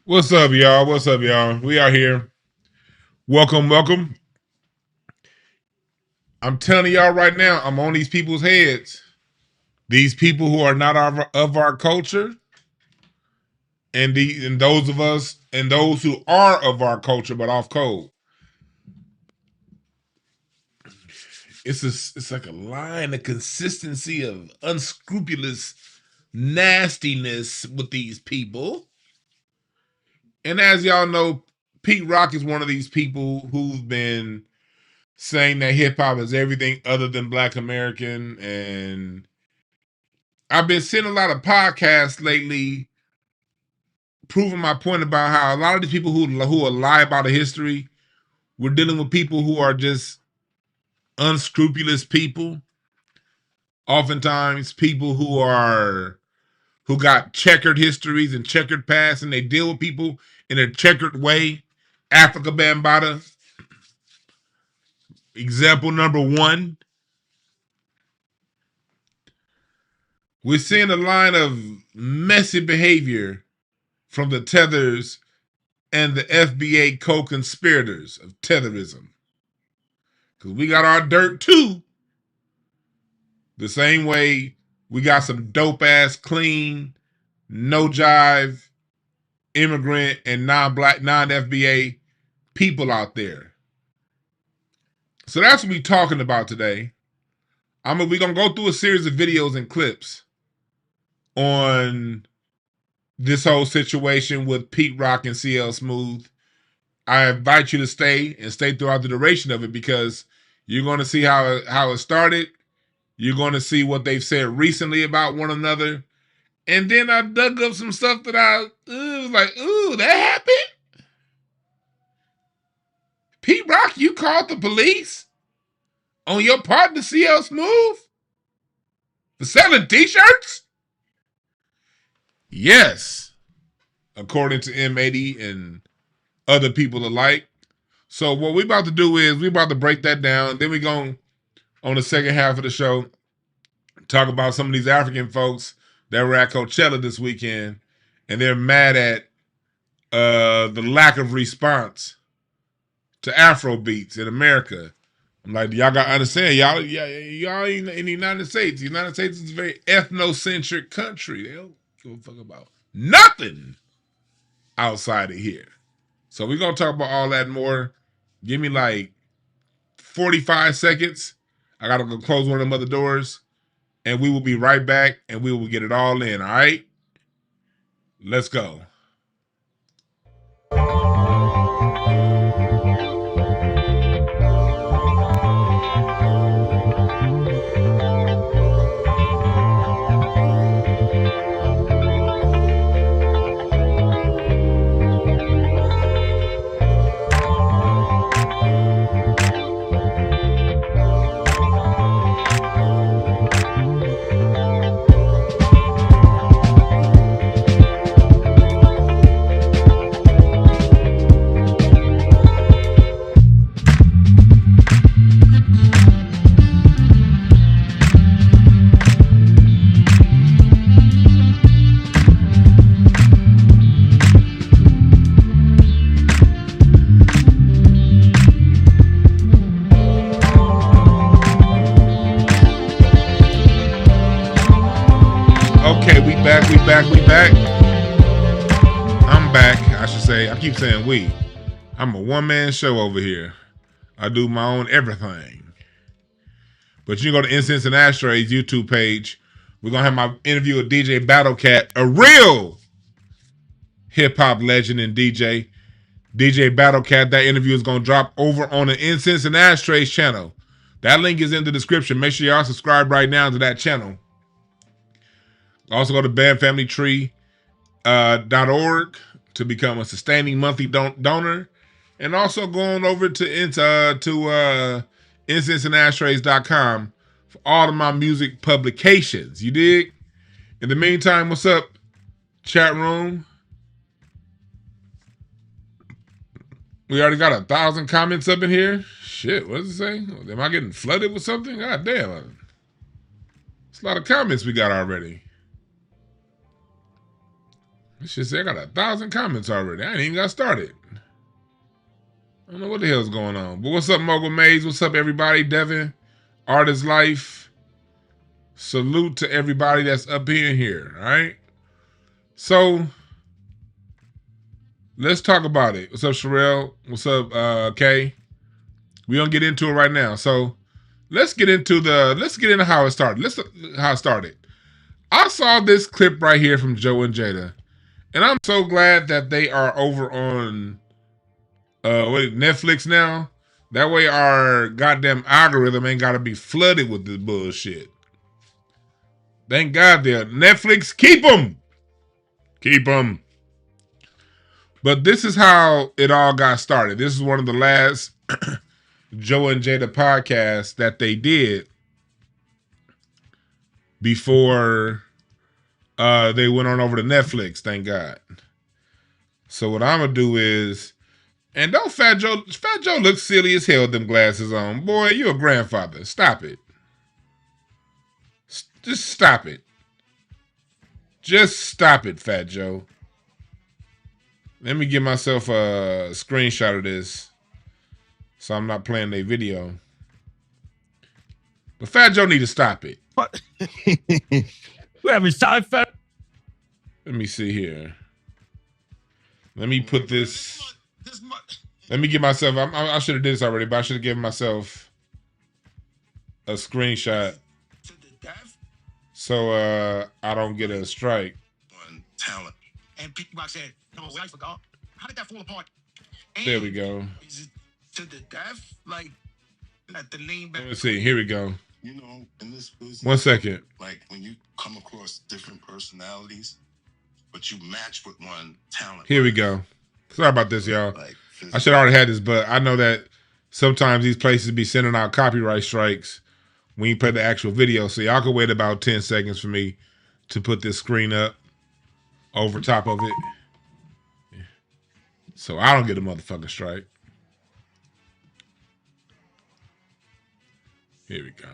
What's up, y'all? What's up, y'all? We are here. Welcome, welcome. I'm telling y'all right now, I'm on these people's heads. These people who are not of our culture, and those of us and those who are of our culture but off code. It's like a line, a consistency of unscrupulous nastiness with these people. And as y'all know, Pete Rock is one of these people who's been saying that hip hop is everything other than Black American. And I've been seeing a lot of podcasts lately proving my point about how a lot of these people who will lie about a history, we're dealing with people who are just unscrupulous people. Oftentimes people who got checkered histories and checkered past, and they deal with people in a checkered way. Africa Bambaataa, example number one. We're seeing a line of messy behavior from the Tethers and the FBA co-conspirators of Tetherism. Because we got our dirt too. The same way we got some dope-ass, clean, no jive, immigrant, and non-black, non-FBA people out there. So that's what we're talking about today. We're going to go through a series of videos and clips on this whole situation with Pete Rock and CL Smooth. I invite you to stay throughout the duration of it, because you're going to see how it started. You're going to see what they've said recently about one another. And then I dug up some stuff that I was like, ooh, that happened? Pete Rock, you called the police on your partner CL Smooth for selling t-shirts? Yes, according to M80 and other people alike. So what we're about to do is we're about to break that down. Then we're going, on the second half of the show, talk about some of these African folks that were at Coachella this weekend, and they're mad at the lack of response to Afrobeats in America. I'm like, y'all got to understand, y'all in the United States. The United States is a very ethnocentric country. They don't give a fuck about nothing outside of here. So we're going to talk about all that and more. Give me like 45 seconds. I got to go close one of them other doors. And we will be right back, and we will get it all in, all right? Let's go. We back. I'm back, I should say. I keep saying we. I'm a one-man show over here. I do my own everything. But you can go to Incense and Ashtrays YouTube page. We're going to have my interview with DJ Battlecat, a real hip-hop legend and DJ. DJ Battlecat, that interview is going to drop over on the Incense and Ashtrays channel. That link is in the description. Make sure y'all subscribe right now to that channel. Also go to bandfamilytree.org to become a sustaining monthly donor. And also go on over to incenseandashtrays.com for all of my music publications. You dig? In the meantime, what's up, chat room? We already got 1,000 comments up in here. Shit, what does it say? Am I getting flooded with something? God damn. It's a lot of comments we got already. This shit said I got 1,000 comments already. I ain't even got started. I don't know what the hell's going on. But what's up, Mogul Maze? What's up, everybody? Devin, Artist Life. Salute to everybody that's up in here, all right? So, let's talk about it. What's up, Sherelle? What's up, Kay? We're gonna get into it right now. So, let's get into how it started. How it started. I saw this clip right here from Joe and Jada, and I'm so glad that they are over on Netflix now. That way our goddamn algorithm ain't gotta be flooded with this bullshit. Thank God they're Netflix. Keep them. Keep them. But this is how it all got started. This is one of the last Joe and Jada podcasts that they did before they went on over to Netflix. Thank God. So what I'm gonna do is, and don't Fat Joe looks silly as hell with them glasses on. Boy, you're a grandfather. Stop it. Just stop it. Just stop it, Fat Joe. Let me get myself a screenshot of this so I'm not playing their video. But Fat Joe need to stop it. What? We having sci-fi. Let me see here. Let me put this. Let me give myself. I should have did this already, but I should have given myself a screenshot so I don't get a strike. On talent. And people said, "No, I forgot. How did that fall apart?" And there we go. Is it to the death? Like at the lean back. Let me see. Here we go. You know, in this business. 1 second. Like when you come across different personalities, but you match with one talent. Here we go. Sorry about this, y'all. Like, I should have already had this, but I know that sometimes these places be sending out copyright strikes when you play the actual video. So y'all can wait about 10 seconds for me to put this screen up over top of it, so I don't get a motherfucking strike. Here we go.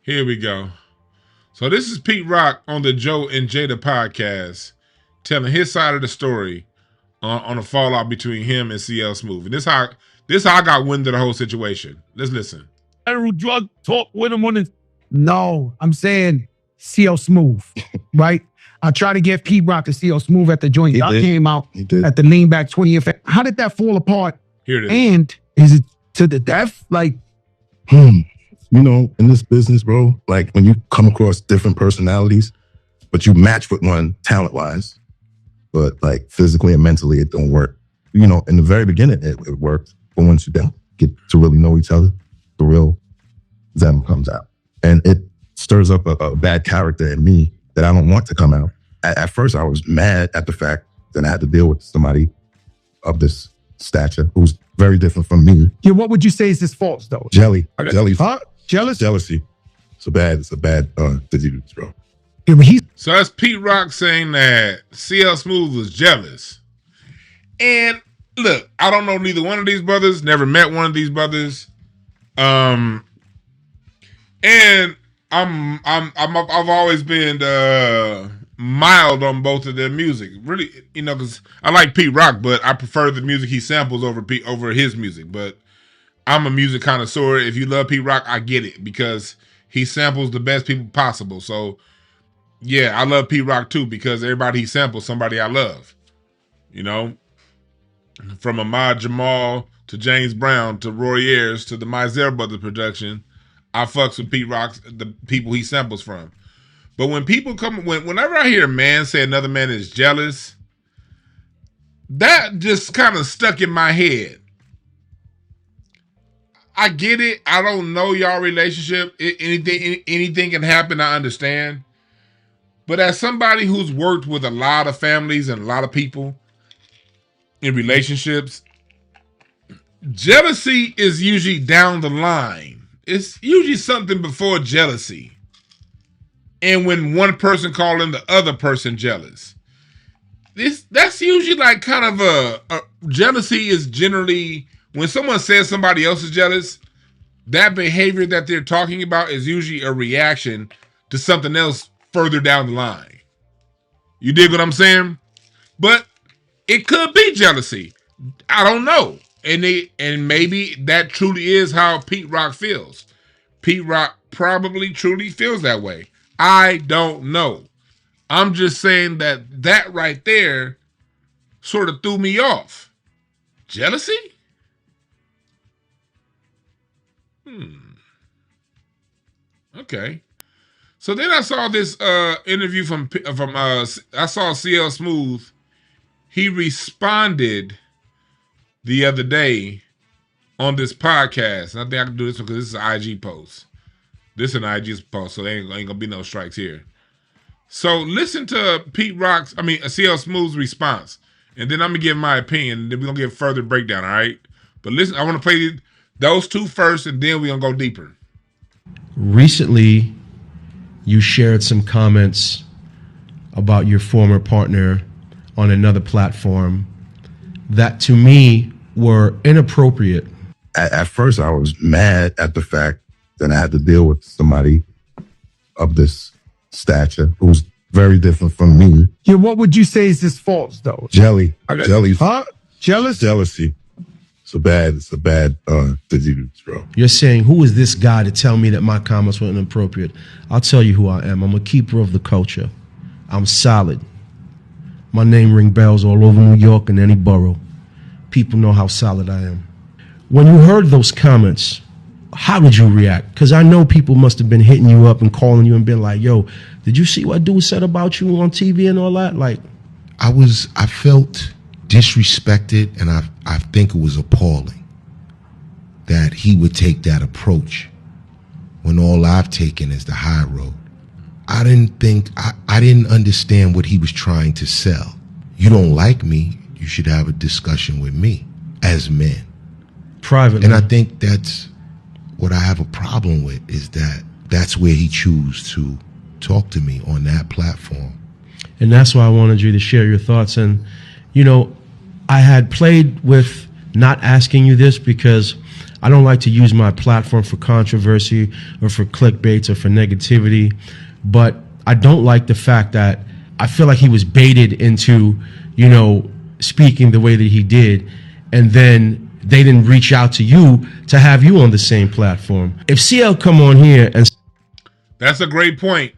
Here we go. So this is Pete Rock on the Joe and Jada podcast, telling his side of the story on a fallout between him and CL Smooth. And this how I got wind of the whole situation. Let's listen. Drug talk with him on his. No, I'm saying CL Smooth, right? I tried to get Pete Rock to CL Smooth at the joint. Y'all came out at the lean back 20th. How did that fall apart? Here it is. And is it to the death? Like, you know, in this business, bro, like when you come across different personalities, but you match with one talent-wise, but like physically and mentally, it don't work. You know, in the very beginning, it worked. But once you get to really know each other, the real them comes out. And it stirs up a bad character in me that I don't want to come out. At first, I was mad at the fact that I had to deal with somebody of this stature who's very different from me. Yeah, what would you say is his faults, though? Jelly. Huh? Jealous? Jealousy. It's a bad disease, bro. Yeah, but so that's Pete Rock saying that CL Smooth was jealous. And look, I don't know neither one of these brothers, never met one of these brothers. And I've always been mild on both of their music. Really, you know, because I like Pete Rock, but I prefer the music he samples over his music. But I'm a music connoisseur. If you love Pete Rock, I get it, because he samples the best people possible. So yeah, I love Pete Rock too, because everybody he samples, somebody I love. You know, from Ahmad Jamal to James Brown to Roy Ayers to the Mizell Brothers production, I fucks with Pete Rock, the people he samples from. But when people whenever I hear a man say another man is jealous, that just kind of stuck in my head. I get it. I don't know y'all relationship. Anything can happen. I understand. But as somebody who's worked with a lot of families and a lot of people in relationships, jealousy is usually down the line. It's usually something before jealousy. And when one person calling the other person jealous, that's usually like kind of a jealousy is generally when someone says somebody else is jealous, that behavior that they're talking about is usually a reaction to something else further down the line. You dig what I'm saying? But it could be jealousy. I don't know. And maybe that truly is how Pete Rock feels. Pete Rock probably truly feels that way. I don't know. I'm just saying that right there sort of threw me off. Jealousy? Okay. So then I saw this interview from I saw CL Smooth. He responded the other day on this podcast. And I think I can do this because this is an IG post. This is an IG post, so there ain't gonna be no strikes here. So listen to CL Smooth's response, and then I'm gonna give my opinion, and then we're gonna give further breakdown, all right? But listen, I want to play those two first, and then we're gonna go deeper. Recently, you shared some comments about your former partner on another platform that to me were inappropriate. At first, I was mad at the fact that I had to deal with somebody of this stature who's very different from me. Yeah, what would you say is his faults, though? Jelly. Huh? Jealous? Jealousy. It's a bad disease, bro. You're saying, who is this guy to tell me that my comments were inappropriate? I'll tell you who I am. I'm a keeper of the culture. I'm solid. My name ring bells all over New York and any borough. People know how solid I am. When you heard those comments, how did you react? Because I know people must have been hitting you up and calling you and been like, yo, did you see what dude said about you on TV and all that? Like, I felt disrespected, and I think it was appalling that he would take that approach when all I've taken is the high road. I didn't understand what he was trying to sell. You don't like me, you should have a discussion with me as men. privately. And I think that's what I have a problem with, is that that's where he chose to talk to me, on that platform. And that's why I wanted you to share your thoughts. And, you know, I had played with not asking you this because I don't like to use my platform for controversy or for clickbaits or for negativity. But I don't like the fact that I feel like he was baited into, you know, speaking the way that he did. And then they didn't reach out to you to have you on the same platform. If CL come on here and... That's a great point.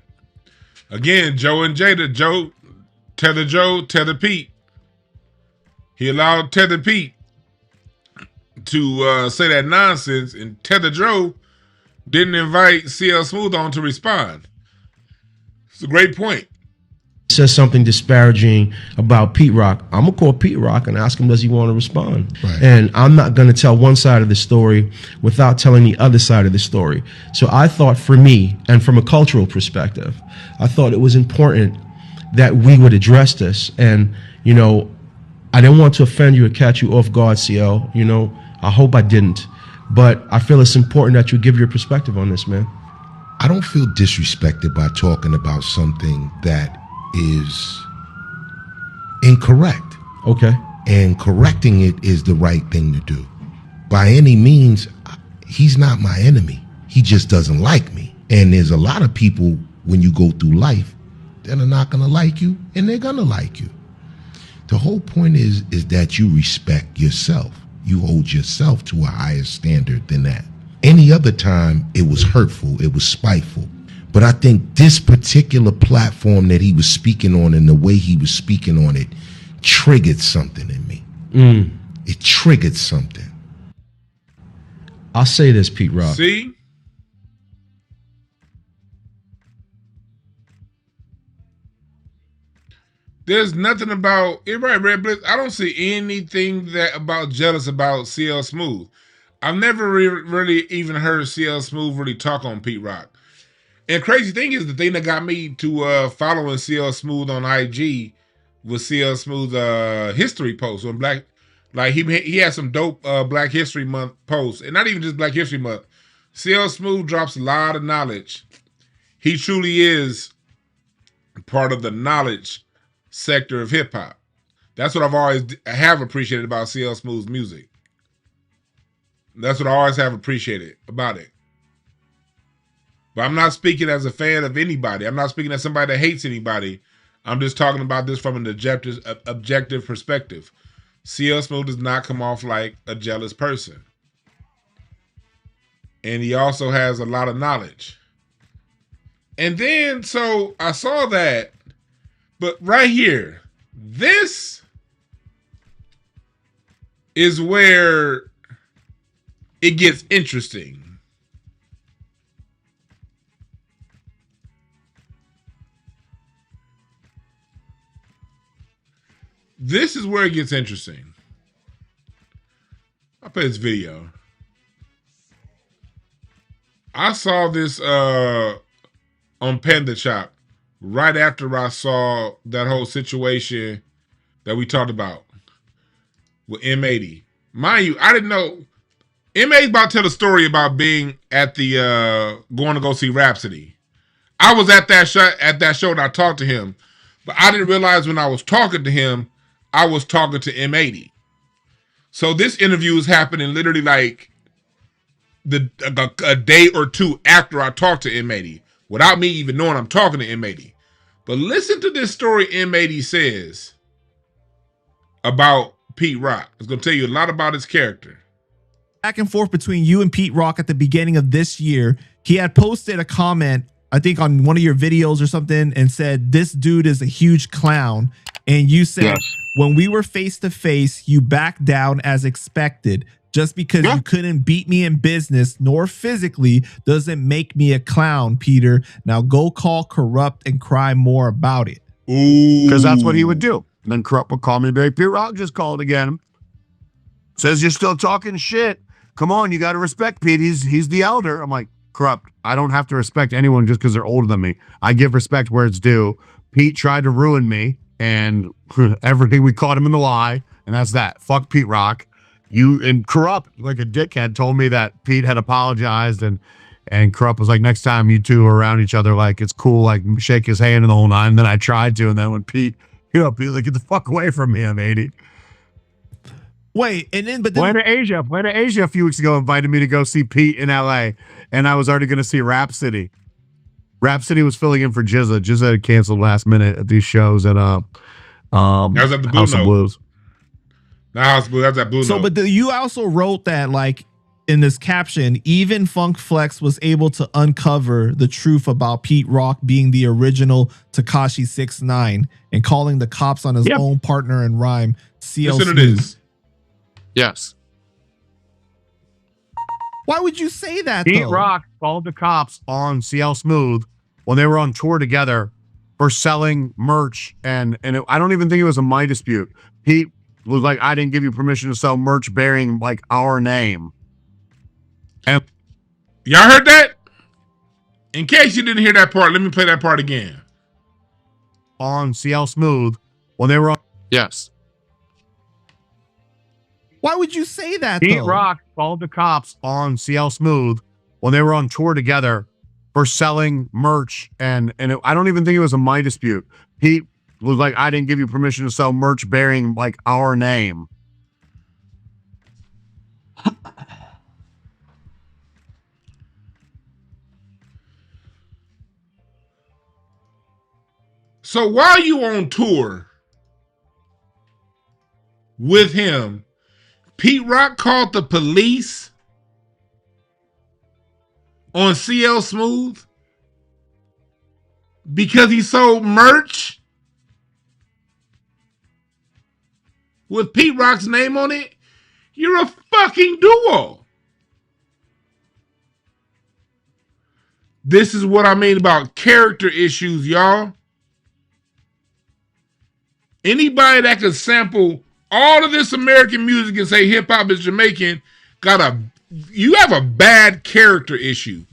Again, Joe and Jada, Tether Pete. He allowed Tether Pete to say that nonsense, and Tether Joe didn't invite CL Smooth on to respond. It's a great point. Says something disparaging about Pete Rock, I'm gonna call Pete Rock and ask him, does he want to respond? Right. And I'm not gonna tell one side of the story without telling the other side of the story. So I thought, for me, and from a cultural perspective, I thought it was important that we would address this. And, you know, I didn't want to offend you or catch you off guard, CL. You know, I hope I didn't. But I feel it's important that you give your perspective on this, man. I don't feel disrespected by talking about something that is incorrect. Okay. And correcting it is the right thing to do. By any means, he's not my enemy. He just doesn't like me. And there's a lot of people, when you go through life, that are not gonna like you, and they're gonna like you. The whole point is that you respect yourself. You hold yourself to a higher standard than that. Any other time, it was hurtful, it was spiteful. But I think this particular platform that he was speaking on, and the way he was speaking on it, triggered something in me. It triggered something. I'll say this, Pete Rock. See? There's nothing about it, right, Red Blitz? I don't see anything that about jealous about CL Smooth. I've never really even heard CL Smooth really talk on Pete Rock. And crazy thing is, the thing that got me to following CL Smooth on IG was CL Smooth history posts on Black. Like he had some dope Black History Month posts, and not even just Black History Month. CL Smooth drops a lot of knowledge. He truly is part of the knowledge sector of hip hop. That's what I've always have appreciated about CL Smooth's music. That's what I always have appreciated about it. But I'm not speaking as a fan of anybody. I'm not speaking as somebody that hates anybody. I'm just talking about this from an objective perspective. CL Smooth does not come off like a jealous person. And he also has a lot of knowledge. And then, so I saw that, but right here, this is where it gets interesting. This is where it gets interesting. I'll play this video. I saw this on Panda Chop right after I saw that whole situation that we talked about with M80. Mind you, I didn't know. M80's about to tell a story about being at the going to go see Rhapsody. I was at that show and I talked to him, but I didn't realize when I was talking to him, I was talking to M80. So this interview is happening literally like a day or two after I talked to M80, without me even knowing I'm talking to M80. But listen to this story M80 says about Pete Rock. It's going to tell you a lot about his character. Back and forth between you and Pete Rock at the beginning of this year, he had posted a comment, I think on one of your videos or something, and said, "This dude is a huge clown." And you said, yes, when we were face to face, you backed down as expected. Just because you couldn't beat me in business nor physically doesn't make me a clown, Peter. Now go call Corrupt and cry more about it. Because that's what he would do. And then Corrupt would call me and be like, Pete Rock just called again. Says you're still talking shit. Come on, you got to respect Pete. He's the elder. I'm like, Corrupt, I don't have to respect anyone just because they're older than me. I give respect where it's due. Pete tried to ruin me, and everything, we caught him in the lie, and that's that. Fuck Pete Rock. You and Corrupt, like a dickhead, told me that Pete had apologized, and Corrupt was like, next time you two are around each other, like, it's cool, like, shake his hand in the whole nine. And then I tried to, and then when Pete, Pete was like, get the fuck away from me, I'm 80. Wait, and then, but then, Went to Asia a few weeks ago, invited me to go see Pete in LA, and I was already going to see Rhapsody. Rhapsody was filling in for Jizza. Jizza had canceled last minute at these shows at that was at the Blue House of Blues. That's that Blue so, Note. but you also wrote that, like, in this caption, even Funk Flex was able to uncover the truth about Pete Rock being the original Tekashi 6ix9ine and calling the cops on his own partner in rhyme, CL Listen to Smooth. this. Yes. Why would you say that, Pete though? Rock called the cops on CL Smooth when they were on tour together for selling merch, and I don't even think it was a my dispute. Pete was like, I didn't give you permission to sell merch bearing like our name. And y'all heard that? In case you didn't hear that part, let me play that part again. On CL Smooth when they were on. Yes. Why would you say that, Pete though? Rock called the cops on CL Smooth when they were on tour together for selling merch, and I don't even think it was a my dispute. Pete was like, I didn't give you permission to sell merch bearing like our name. So while you on tour with him, Pete Rock called the police on CL Smooth because he sold merch with Pete Rock's name on it. You're a fucking duo. This is what I mean about character issues, y'all. Anybody that could sample all of this American music and say hip hop is Jamaican, you have a bad character issue.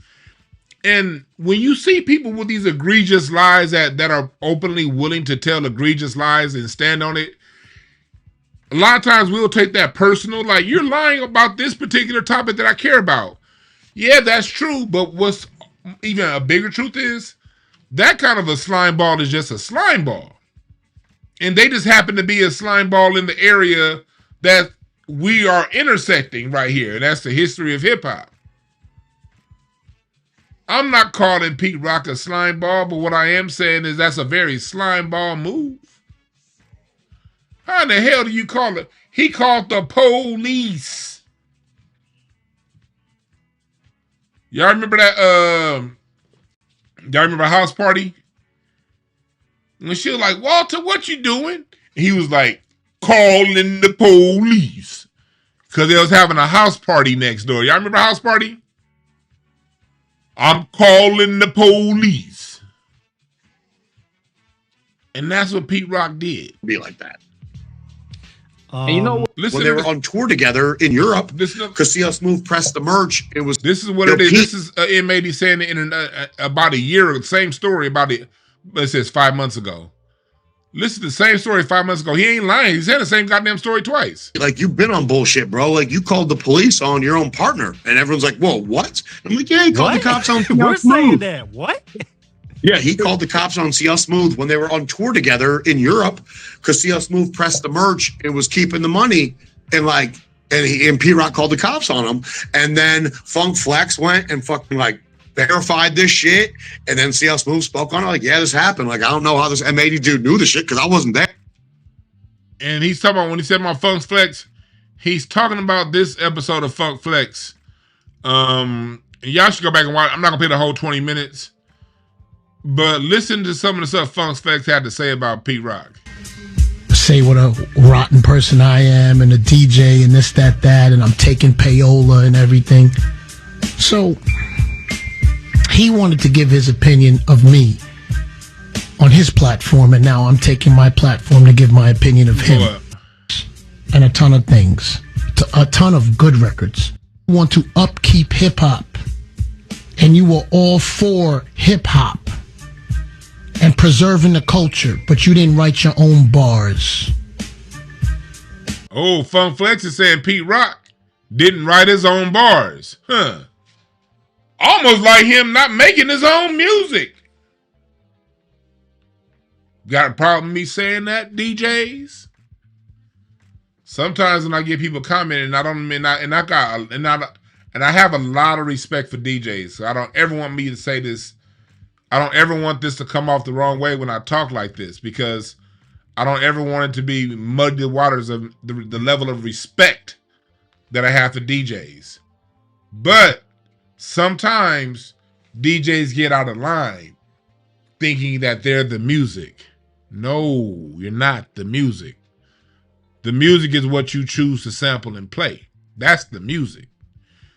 And when you see people with these egregious lies that are openly willing to tell egregious lies and stand on it, a lot of times we'll take that personal, like, you're lying about this particular topic that I care about. Yeah, that's true, but what's even a bigger truth is that kind of a slime ball is just a slime ball. And they just happen to be a slime ball in the area that we are intersecting right here. And that's the history of hip hop. I'm not calling Pete Rock a slime ball, but what I am saying is that's a very slime ball move. How in the hell do you call it? He called the police. Y'all remember that? Y'all remember House Party? And she was like, Walter, what you doing? And he was like, calling the police. Because they was having a house party next door. Y'all remember House Party? I'm calling the police. And that's what Pete Rock did. Be like that. And you know what? When they were on tour together in Europe, because See How Smooth pressed the merch, it was. This is what it is. This is M80 saying it in about a year. Same story about it. It says 5 months ago. Listen to the same story 5 months ago. He ain't lying. He said the same goddamn story twice. Like, you've been on bullshit, bro. Like, you called the police on your own partner, and everyone's like, "Whoa, what?" I'm like, "Yeah, he called the cops on." We're saying that. What? Yeah, he called the cops on See How Smooth when they were on tour together in Europe, because See How Smooth pressed the merch and was keeping the money, and like, and P Rock called the cops on him, and then Funk Flex went and fucking like verified this shit, and then See How Smooth spoke on it, like, yeah, this happened. Like, I don't know how this M80 dude knew the shit because I wasn't there. And he's talking about, when he said about Funk Flex, he's talking about this episode of Funk Flex. And y'all should go back and watch. I'm not gonna play the whole 20 minutes. But listen to some of the stuff Funk Flex had to say about Pete Rock. Say what a rotten person I am, and a DJ, and this, that, and I'm taking payola and everything. So he wanted to give his opinion of me on his platform, and now I'm taking my platform to give my opinion of him. And a ton of things. A ton of good records. You want to upkeep hip-hop, and you were all for hip-hop and preserving the culture, but you didn't write your own bars. Oh, Funk Flex is saying Pete Rock didn't write his own bars. Huh. Almost like him not making his own music. Got a problem with me saying that, DJs? Sometimes when I get people commenting, I have a lot of respect for DJs. So I don't ever want me to say this. I don't ever want this to come off the wrong way when I talk like this, because I don't ever want it to be muddy the waters of the level of respect that I have for DJs. But sometimes DJs get out of line thinking that they're the music. No, you're not the music. The music is what you choose to sample and play. That's the music.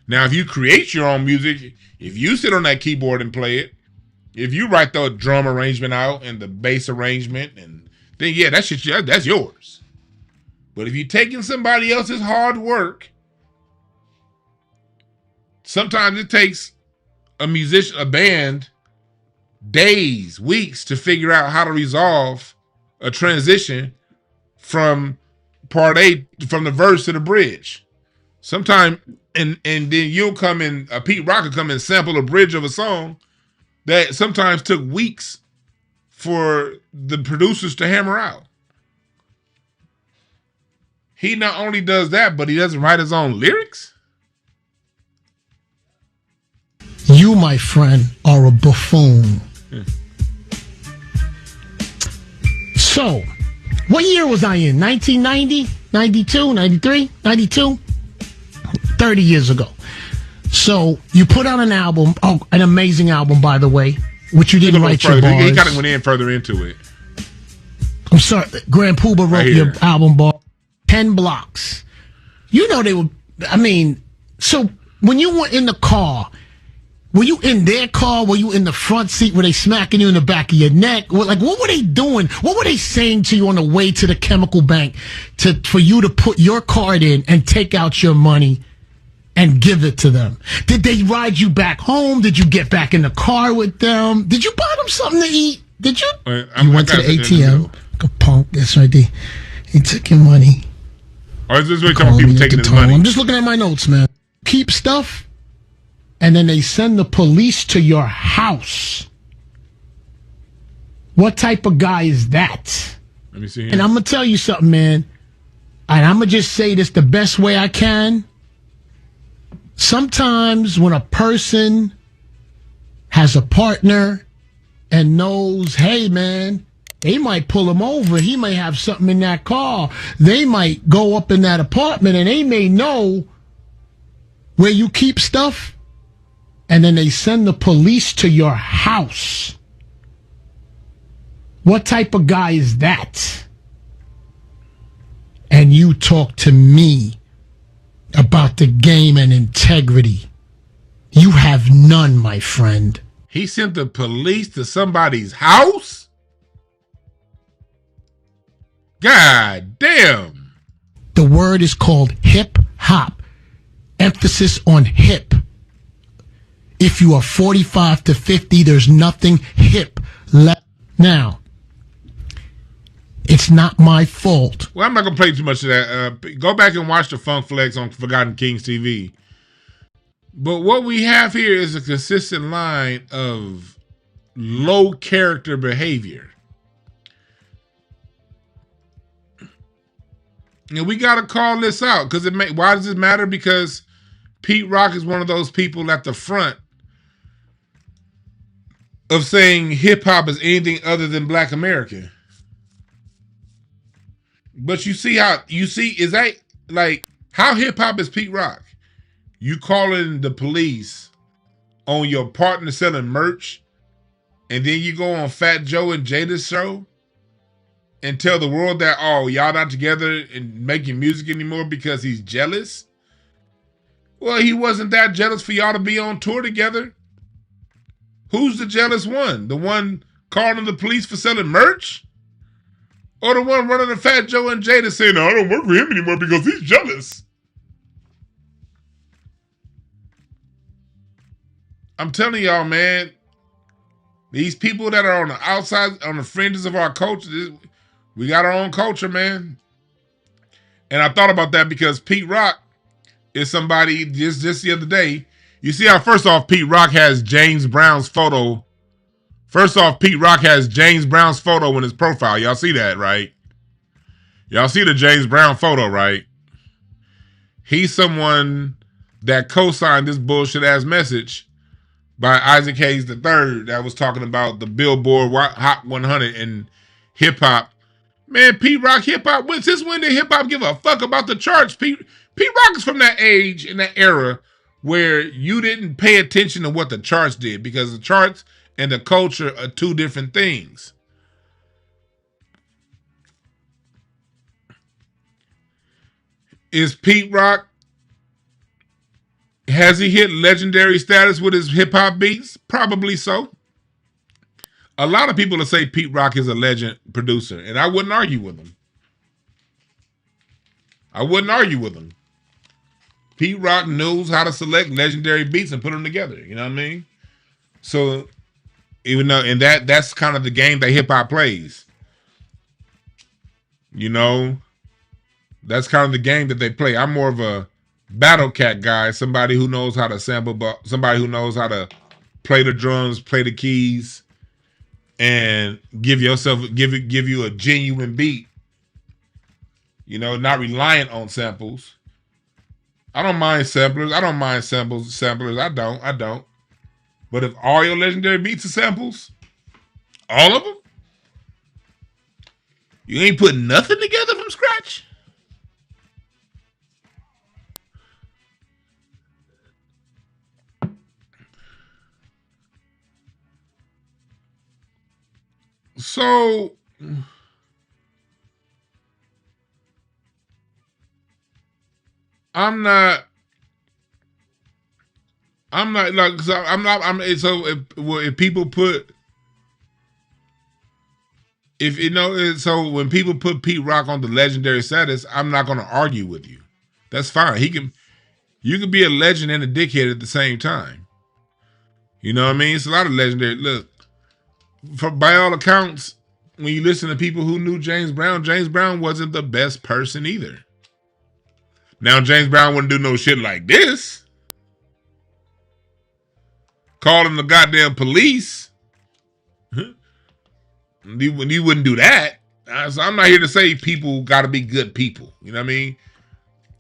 Now, if you create your own music, if you sit on that keyboard and play it, if you write the drum arrangement out and the bass arrangement, and then yeah, that's yours. But if you're taking somebody else's hard work, sometimes it takes a musician, a band, days, weeks to figure out how to resolve a transition from part A, from the verse to the bridge. Sometimes, and then you'll come in, Pete Rock will come and sample a bridge of a song that sometimes took weeks for the producers to hammer out. He not only does that, but he doesn't write his own lyrics. You, my friend, are a buffoon. So, what year was I in? 1990? 92? 93? 92? 30 years ago. So, you put out an album, an amazing album, by the way, which you didn't write your bars. He kind of went in further into it. I'm sorry, Grand Pooba wrote your album bar. 10 blocks. You know they were, so when you were in the car, were you in their car? Were you in the front seat? Were they smacking you in the back of your neck? What were they doing? What were they saying to you on the way to the chemical bank for you to put your card in and take out your money and give it to them? Did they ride you back home? Did you get back in the car with them? Did you buy them something to eat? Did you? You went to the ATM. Like a punk. That's right. He took your money. Or is this what you're talking about, people taking his money? I'm just looking at my notes, man. Keep stuff, and then they send the police to your house. What type of guy is that? Let me see here. And I'm going to tell you something, man. And I'm going to just say this the best way I can. Sometimes when a person has a partner and knows, hey man, they might pull him over. He may have something in that car. They might go up in that apartment and they may know where you keep stuff. And then they send the police to your house. What type of guy is that? And you talk to me about the game and integrity. You have none, my friend. He sent the police to somebody's house? God damn. The word is called hip hop. Emphasis on hip. If you are 45 to 50, there's nothing hip left. Now, it's not my fault. Well, I'm not going to play too much of that. Go back and watch the Funk Flex on Forgotten Kings TV. But what we have here is a consistent line of low character behavior. And we got to call this out because why does it matter? Because Pete Rock is one of those people at the front of saying hip hop is anything other than Black American. But is that like how hip hop is Pete Rock? You calling the police on your partner selling merch, and then you go on Fat Joe and Jada's show and tell the world that, oh, y'all not together and making music anymore because he's jealous? Well, he wasn't that jealous for y'all to be on tour together. Who's the jealous one? The one calling the police for selling merch? Or the one running the Fat Joe and Jada saying, no, I don't work for him anymore because he's jealous? I'm telling y'all, man, these people that are on the outside, on the fringes of our culture, we got our own culture, man. And I thought about that because Pete Rock is somebody just the other day. You see how, first off, Pete Rock has James Brown's photo. First off, Pete Rock has James Brown's photo in his profile. Y'all see that, right? Y'all see the James Brown photo, right? He's someone that co-signed this bullshit-ass message by Isaac Hayes III that was talking about the Billboard Hot 100 and hip-hop. Man, Pete Rock hip-hop, since when did hip-hop give a fuck about the charts? Pete Rock is from that age and that era where you didn't pay attention to what the charts did because the charts and the culture are two different things. Is Pete Rock, has he hit legendary status with his hip-hop beats? Probably so. A lot of people will say Pete Rock is a legend producer, and I wouldn't argue with him. Pete Rock knows how to select legendary beats and put them together. You know what I mean? So, even though, and that's kind of the game that hip hop plays. You know, that's kind of the game that they play. I'm more of a battle cat guy, somebody who knows how to sample, somebody who knows how to play the drums, play the keys, and give you a genuine beat. You know, not reliant on samples. I don't mind samplers. I don't mind samplers. I don't. But if all your legendary beats are samples, all of them, you ain't putting nothing together from scratch. So I'm not like, so if people put, if you know, so when people put Pete Rock on the legendary status, I'm not going to argue with you. That's fine. You can be a legend and a dickhead at the same time. You know what I mean? It's a lot of legendary. Look, by all accounts, when you listen to people who knew James Brown wasn't the best person either. Now, James Brown wouldn't do no shit like this. Calling the goddamn police. He wouldn't do that. So I'm not here to say people got to be good people. You know what I mean?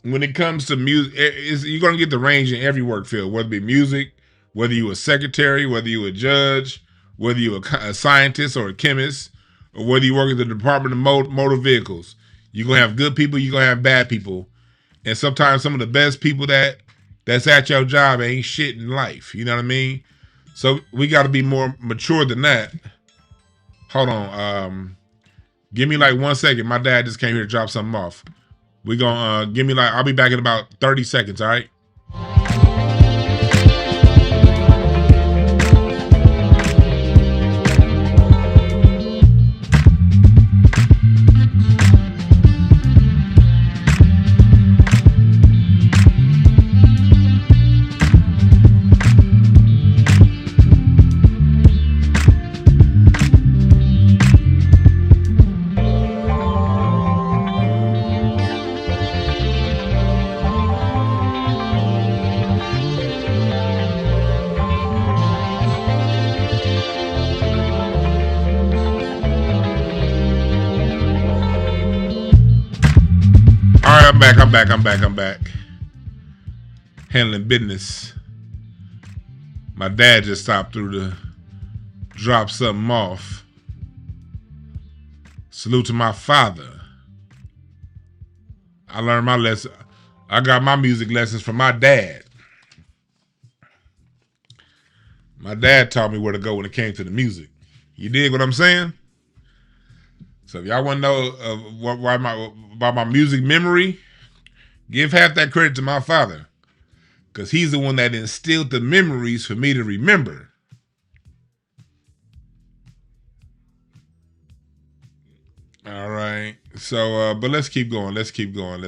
When it comes to music, you're going to get the range in every work field, whether it be music, whether you a secretary, whether you a judge, whether you a scientist or a chemist, or whether you work in the Department of Motor Vehicles. You're going to have good people, you're going to have bad people. And sometimes some of the best people that's at your job ain't shit in life. You know what I mean? So we got to be more mature than that. Hold on. Give me like 1 second. My dad just came here to drop something off. We gonna give me like, I'll be back in about 30 seconds, all right? I'm back. Handling business. My dad just stopped through to drop something off. Salute to my father. I learned my lesson. I got my music lessons from my dad. My dad taught me where to go when it came to the music. You dig what I'm saying? So if y'all want to know about my music memory, give half that credit to my father, because he's the one that instilled the memories for me to remember. All right. So, but let's keep going. Let's keep going.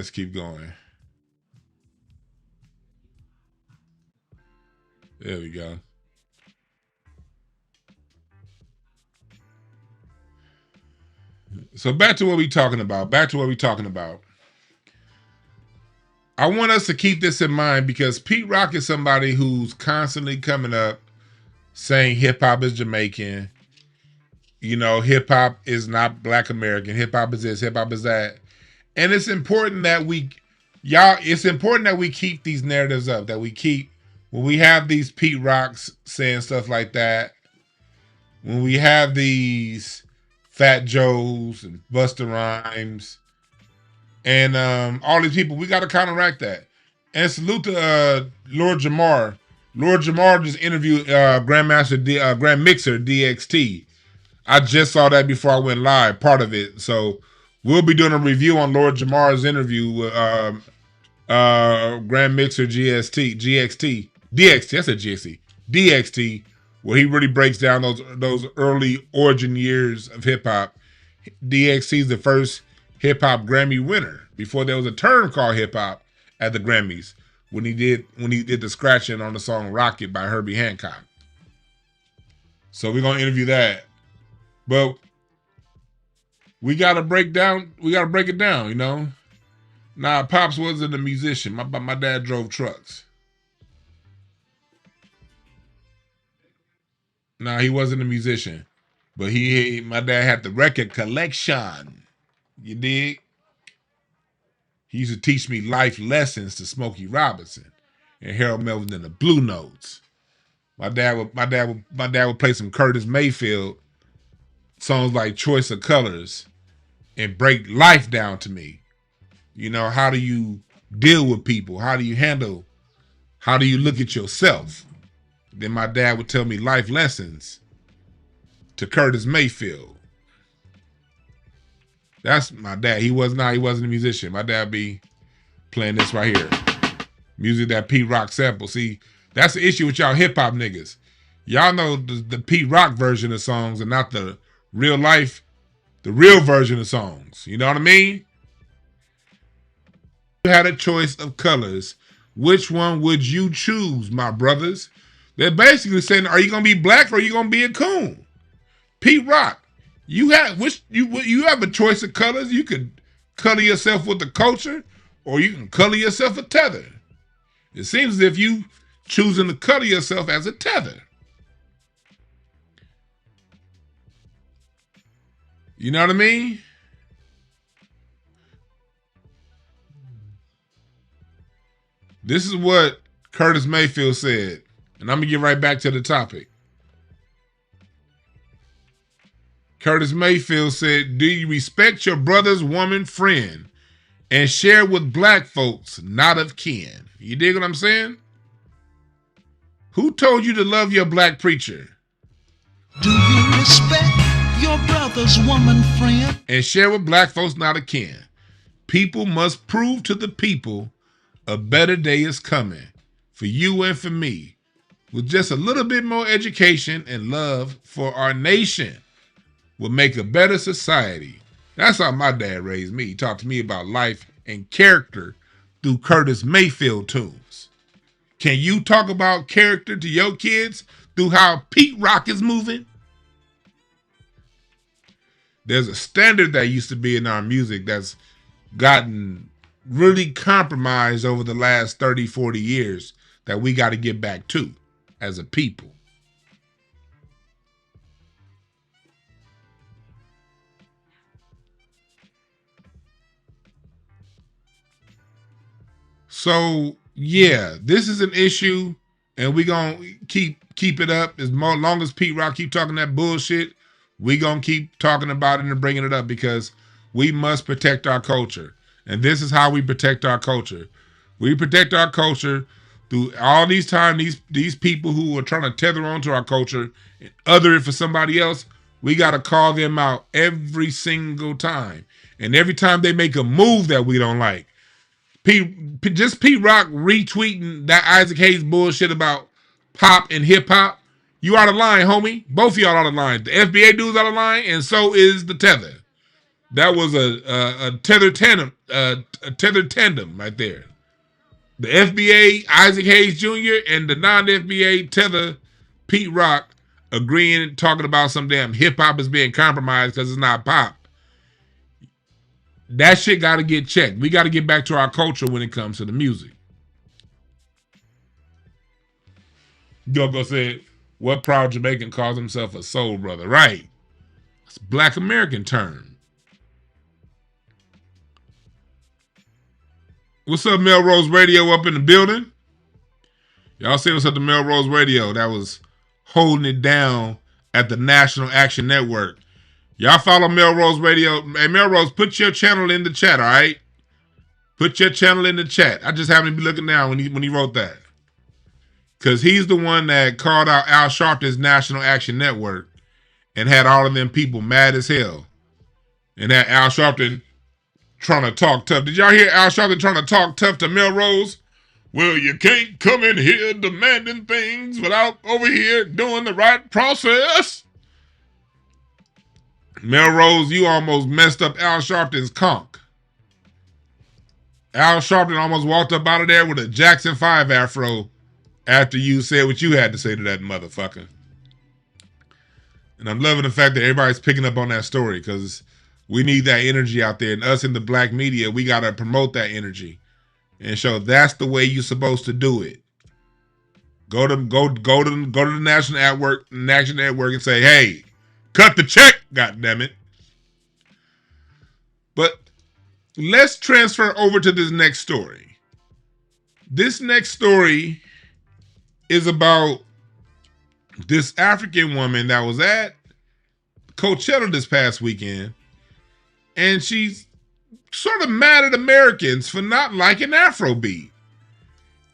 There we go. So back to what we talking about. I want us to keep this in mind, because Pete Rock is somebody who's constantly coming up saying hip hop is Jamaican. You know, hip hop is not Black American. Hip hop is this, hip hop is that. And it's important that we keep these narratives up, that we keep, when we have these Pete Rocks saying stuff like that, when we have these Fat Joes and Busta Rhymes, and all these people, we got to counteract that. And salute to Lord Jamar. Lord Jamar just interviewed Grand Mixer DXT. I just saw that before I went live, part of it. So we'll be doing a review on Lord Jamar's interview with Grand Mixer DXT, that's a GXT, DXT, where he really breaks down those early origin years of hip hop. DXT is the first hip hop Grammy winner before there was a term called hip hop at the Grammys, when he did the scratching on the song Rocket by Herbie Hancock. So we're gonna interview that. But we gotta break it down, you know. Nah, Pops wasn't a musician. My dad drove trucks. Nah, he wasn't a musician. But my dad had the record collection. You dig? He used to teach me life lessons to Smokey Robinson and Harold Melvin and the Blue Notes. My dad would play some Curtis Mayfield songs like Choice of Colors and break life down to me. You know, how do you deal with people? How do you look at yourself? Then my dad would tell me life lessons to Curtis Mayfield. That's my dad. He wasn't a musician. My dad be playing this right here. Music that Pete Rock sample. See, that's the issue with y'all hip hop niggas. Y'all know the Pete Rock version of songs and not the real version of songs. You know what I mean? You had a choice of colors. Which one would you choose, my brothers? They're basically saying, are you gonna be black or are you gonna be a coon? Pete Rock, you have a choice of colors. You could color yourself with the culture, or you can color yourself a tether. It seems as if you choosing to color yourself as a tether. You know what I mean? This is what Curtis Mayfield said. And I'm going to get right back to the topic. Curtis Mayfield said, do you respect your brother's woman friend and share with black folks not of kin? You dig what I'm saying? Who told you to love your black preacher? Do you respect your brother's woman friend? And share with black folks not of kin. People must prove to the people a better day is coming for you and for me. With just a little bit more education and love for our nation will make a better society. That's how my dad raised me. He talked to me about life and character through Curtis Mayfield tunes. Can you talk about character to your kids through how Pete Rock is moving? There's a standard that used to be in our music that's gotten really compromised over the last 30, 40 years that we got to get back to as a people. So, yeah, this is an issue, and we going to keep it up. As long as Pete Rock keep talking that bullshit, we going to keep talking about it and bringing it up because we must protect our culture. And this is how we protect our culture. We protect our culture through all these times, these people who are trying to tether onto our culture and other it for somebody else, we got to call them out every single time. And every time they make a move that we don't like, Pete Rock retweeting that Isaac Hayes bullshit about pop and hip hop, you out of line, homie. Both of y'all out of line. The FBA dude's out of line, and so is the Tether. That was a tether tandem right there. The FBA, Isaac Hayes Jr., and the non-FBA Tether, Pete Rock, agreeing, talking about some damn hip-hop is being compromised because it's not pop. That shit got to get checked. We got to get back to our culture when it comes to the music. Go said, what proud Jamaican calls himself a soul brother? Right. It's a Black American term. What's up, Melrose Radio up in the building? Y'all see what's up to Melrose Radio that was holding it down at the National Action Network. Y'all follow Melrose Radio. Hey, Melrose, put your channel in the chat, all right? Put your channel in the chat. I just happened to be looking now when he wrote that. Because he's the one that called out Al Sharpton's National Action Network and had all of them people mad as hell. And that Al Sharpton trying to talk tough. Did y'all hear Al Sharpton trying to talk tough to Melrose? Well, you can't come in here demanding things without over here doing the right process. Melrose, you almost messed up Al Sharpton's conch. Al Sharpton almost walked up out of there with a Jackson 5 afro after you said what you had to say to that motherfucker. And I'm loving the fact that everybody's picking up on that story because we need that energy out there. And us in the black media, we got to promote that energy and show that's the way you're supposed to do it. Go to the National Network and say, hey, cut the check, goddammit. But let's transfer over to this next story. This next story is about this African woman that was at Coachella this past weekend, and she's sort of mad at Americans for not liking Afrobeat.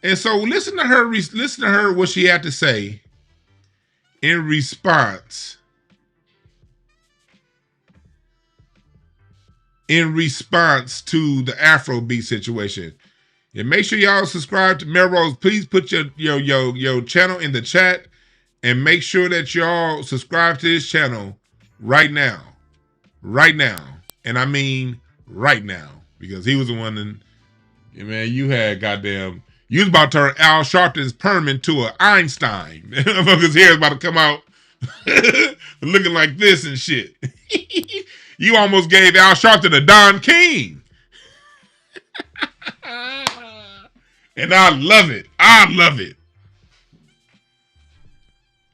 And so listen to her what she had to say in response to the Afrobeat situation. And make sure y'all subscribe to Melrose. Please put your channel in the chat and make sure that y'all subscribe to this channel right now. Right now. And I mean right now. Because he was the one that, yeah, man, you had goddamn, you was about to turn Al Sharpton's perm into an Einstein. Motherfucker's hair is about to come out looking like this and shit. You almost gave Al Sharpton a Don King. And I love it. I love it.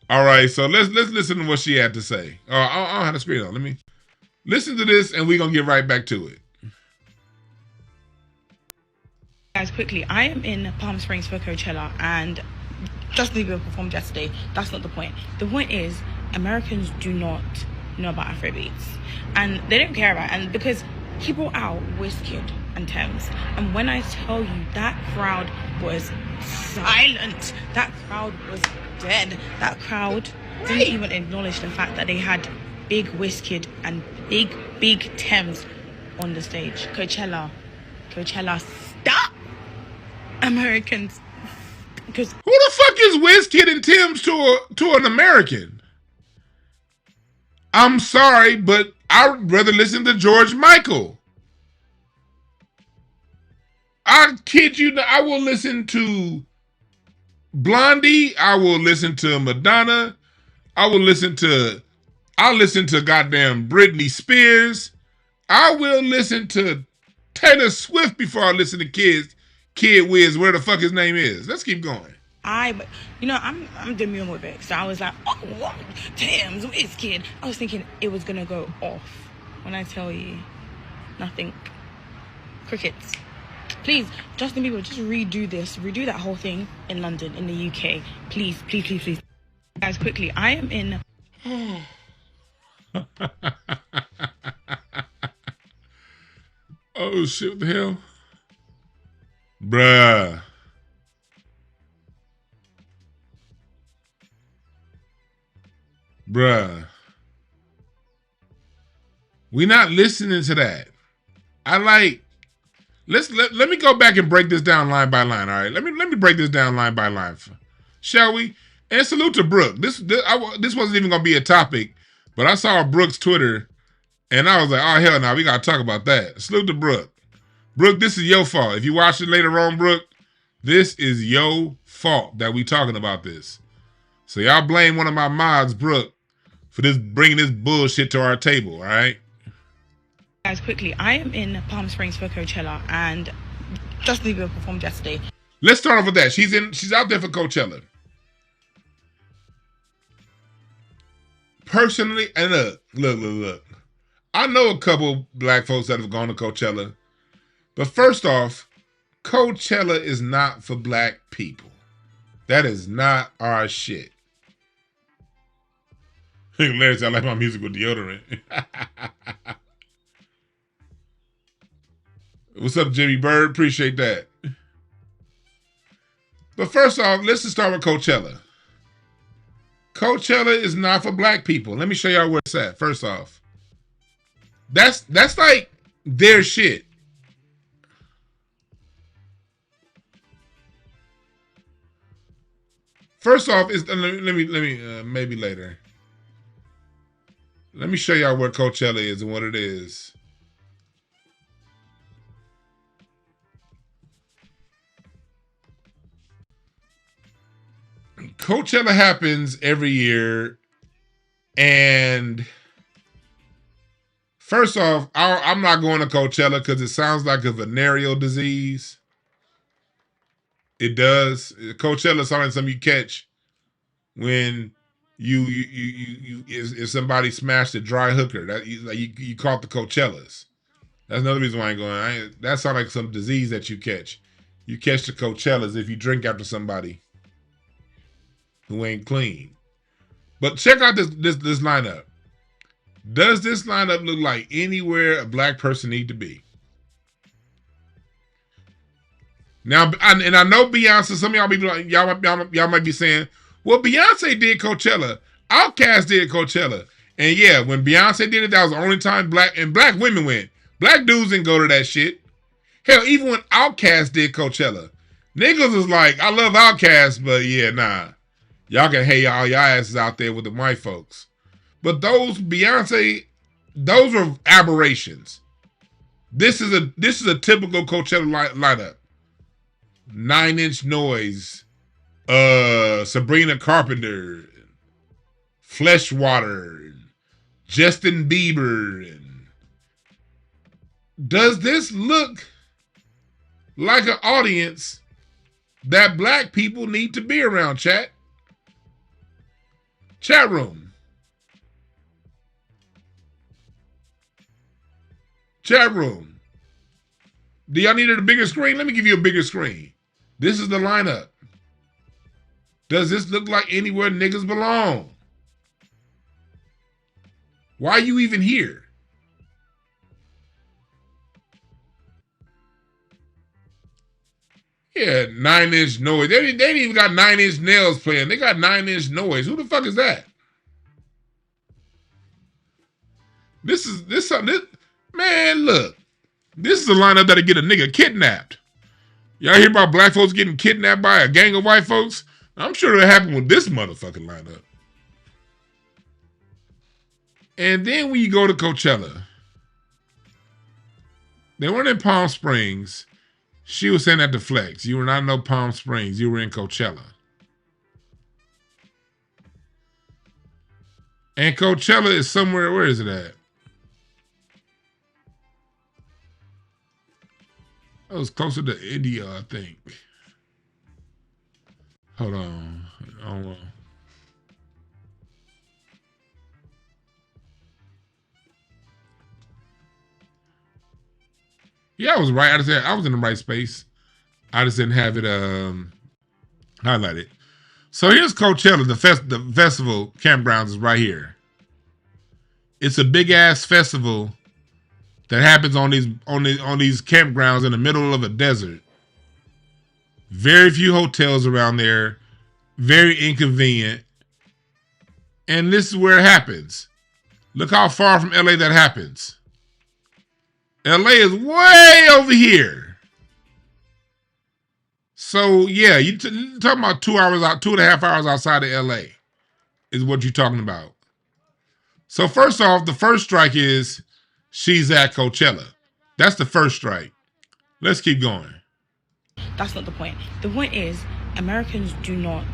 All right, so let's listen to what she had to say. I don't have the screen on. Let me listen to this, and we're going to get right back to it. Guys, quickly, I am in Palm Springs for Coachella, and Justin Bieber performed yesterday. That's not the point. The point is, Americans do not know about Afrobeats, and they don't care about it. And because he brought out Wizkid and Thames, and when I tell you that crowd was silent, that crowd was dead. That crowd didn't even acknowledge the fact that they had big Wizkid and big Thames on the stage. Coachella, stop, Americans. Because who the fuck is Wizkid and Tim's to an American? I'm sorry, but I'd rather listen to George Michael. I kid you not, I will listen to Blondie. I will listen to Madonna. I'll listen to goddamn Britney Spears. I will listen to Taylor Swift before I listen to Kid Wiz, where the fuck his name is. Let's keep going. I'm demure with it. So I was like, oh, what? Damn, it's kid. I was thinking it was gonna go off. When I tell you, nothing. Crickets. Please, Justin Bieber, just redo that whole thing in London, in the UK. Please. Guys, quickly, I am in. Oh shit, what the hell? Bruh. We not listening to that. Let me go back and break this down line by line. All right, let me break this down line by line, shall we? And salute to Brooke. This wasn't even gonna be a topic, but I saw Brooke's Twitter, and I was like, oh hell no, we gotta talk about that. Salute to Brooke. Brooke, this is your fault. If you watch it later on, Brooke, this is your fault that we talking about this. So y'all blame one of my mods, Brooke, for bringing this bullshit to our table. All right. Guys, quickly, I am in Palm Springs for Coachella, and Justin Bieber performed yesterday. Let's start off with that. She's out there for Coachella. Personally, and look. I know a couple black folks that have gone to Coachella, but first off, Coachella is not for black people. That is not our shit. Larry said I like my music with deodorant. What's up, Jimmy Bird? Appreciate that. But first off, let's just start with Coachella. Coachella is not for black people. Let me show y'all where it's at. First off, that's like their shit. First off, let me maybe later. Let me show y'all where Coachella is and what it is. Coachella happens every year, and first off, I'm not going to Coachella because it sounds like a venereal disease. It does. Coachella sounds like something you catch when if somebody smashed a dry hooker. That you caught the Coachellas. That's another reason why I ain't going. That sounds like some disease that you catch. You catch the Coachellas if you drink after somebody who ain't clean. But check out this lineup. Does this lineup look like anywhere a black person need to be? Now, I know Beyonce. Some of y'all be like, y'all might be saying, "Well, Beyonce did Coachella. Outkast did Coachella." And yeah, when Beyonce did it, that was the only time black women went. Black dudes didn't go to that shit. Hell, even when Outkast did Coachella, niggas was like, "I love Outkast, but yeah, nah." Y'all can hate all y'all asses out there with the white folks. But those Beyonce, those were aberrations. This is a typical Coachella lineup. 9 Inch Noise, Sabrina Carpenter, Fleshwater, Justin Bieber. Does this look like an audience that black people need to be around, chat? Chat room. Chat room. Do y'all need a bigger screen? Let me give you a bigger screen. This is the lineup. Does this look like anywhere niggas belong? Why are you even here? Yeah, 9-inch noise. They ain't even got 9-inch nails playing. They got 9-inch noise. Who the fuck is that? This man, look. This is a lineup that'll get a nigga kidnapped. Y'all hear about black folks getting kidnapped by a gang of white folks? I'm sure it'll happen with this motherfucking lineup. And then when you go to Coachella, they weren't in Palm Springs. She was saying that to Flex. You were not in no Palm Springs. You were in Coachella. And Coachella is somewhere, where is it at? It was closer to India, I think. Hold on. Yeah, I was right. I was in the right space. I just didn't have it highlighted. So here's Coachella. The festival campgrounds is right here. It's a big ass festival that happens on these campgrounds in the middle of a desert. Very few hotels around there. Very inconvenient. And this is where it happens. Look how far from LA that happens. LA is way over here. So yeah, you're talking about 2.5 hours outside of LA is what you're talking about. So first off, the first strike is she's at Coachella. That's the first strike. Let's keep going. That's not the point. The point is Americans do not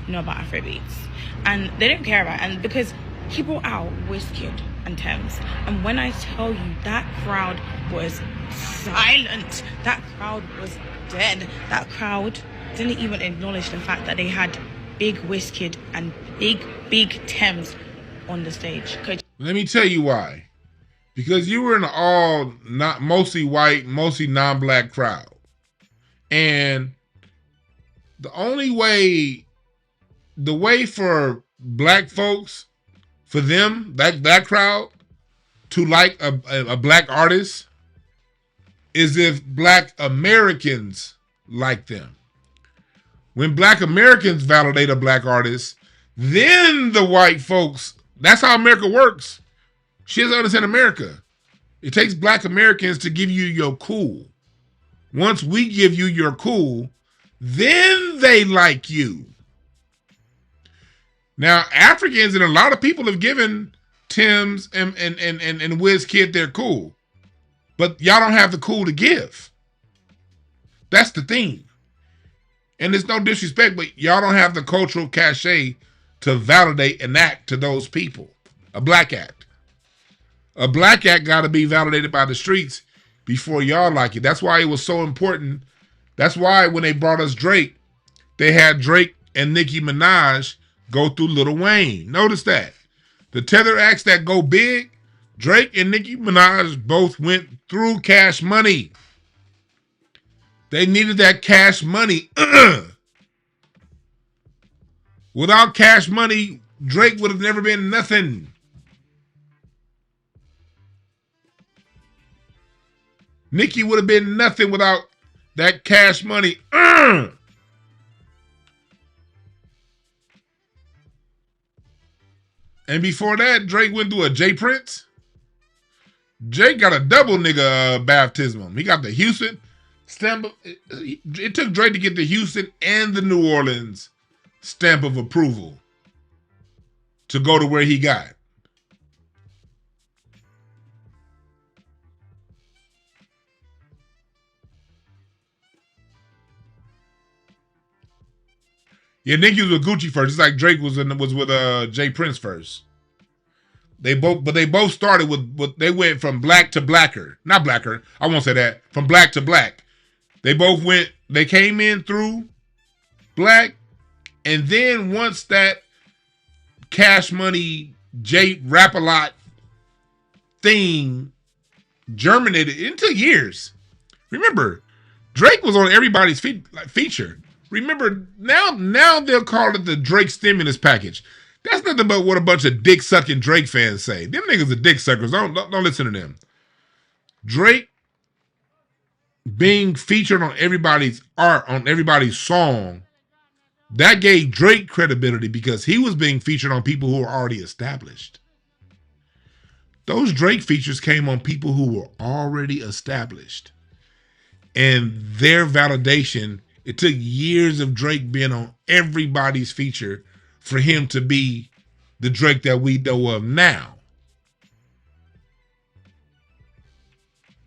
know about Afrobeats. And they don't care about it. And because he brought out Wizkid and Thames. And when I tell you that crowd was silent, that crowd was dead. That crowd didn't even acknowledge the fact that they had big Wizkid and big Thames on the stage. Let me tell you why. Because you were in an mostly white, mostly non-black crowd. And the way for black folks, for them, that crowd, to like a black artist is if black Americans like them. When black Americans validate a black artist, then the white folks, that's how America works. She doesn't understand America. It takes black Americans to give you your cool. Once we give you your cool, then they like you. Now, Africans and a lot of people have given Tim's and Wizkid their cool. But y'all don't have the cool to give. That's the thing. And it's no disrespect, but y'all don't have the cultural cachet to validate an act to those people. A black act. A black act got to be validated by the streets before y'all like it. That's why it was so important. That's why when they brought us Drake, they had Drake and Nicki Minaj go through Lil Wayne. Notice that. The tether acts that go big, Drake and Nicki Minaj both went through Cash Money. They needed that Cash Money. Without Cash Money, Drake would have never been nothing. Nicki would have been nothing without that Cash Money. And before that, Drake went through a J Prince. Drake got a double nigga baptism. He got the Houston stamp. It took Drake to get the Houston and the New Orleans stamp of approval to go to where he got. Yeah, Nicki was with Gucci first. It's like Drake was with J Prince first. They both started with they went from black to blacker. Not blacker. I won't say that. From black to black. They came in through black, and then once that Cash Money J Rap-A-Lot thing germinated, it took years. Remember, Drake was on everybody's feature. Remember, now they'll call it the Drake stimulus package. That's nothing but what a bunch of dick sucking Drake fans say. Them niggas are dick suckers. Don't listen to them. Drake being featured on everybody's art, on everybody's song, that gave Drake credibility because he was being featured on people who were already established. Those Drake features came on people who were already established. And their validation, it took years of Drake being on everybody's feature for him to be the Drake that we know of now.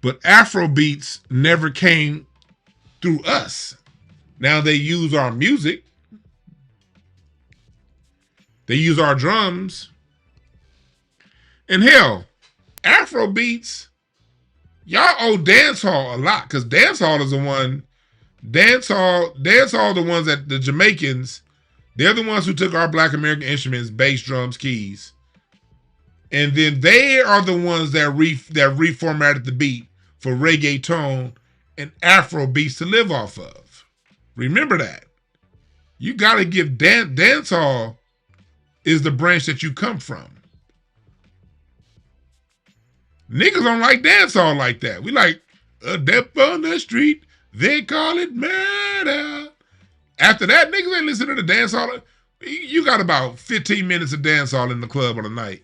But Afrobeats never came through us. Now they use our music. They use our drums. And hell, Afrobeats, y'all owe dancehall a lot, because dancehall is the one, dancehall the ones that the Jamaicans, they're the ones who took our Black American instruments, bass, drums, keys, and then they are the ones that reformatted the beat for reggaeton and Afro beats to live off of. Remember that. You got to give dancehall is the branch that you come from. Niggas don't like dancehall like that. We like a dep on the street, they call it murder. After that, niggas ain't listening to dancehall. You got about 15 minutes of dancehall in the club on a night.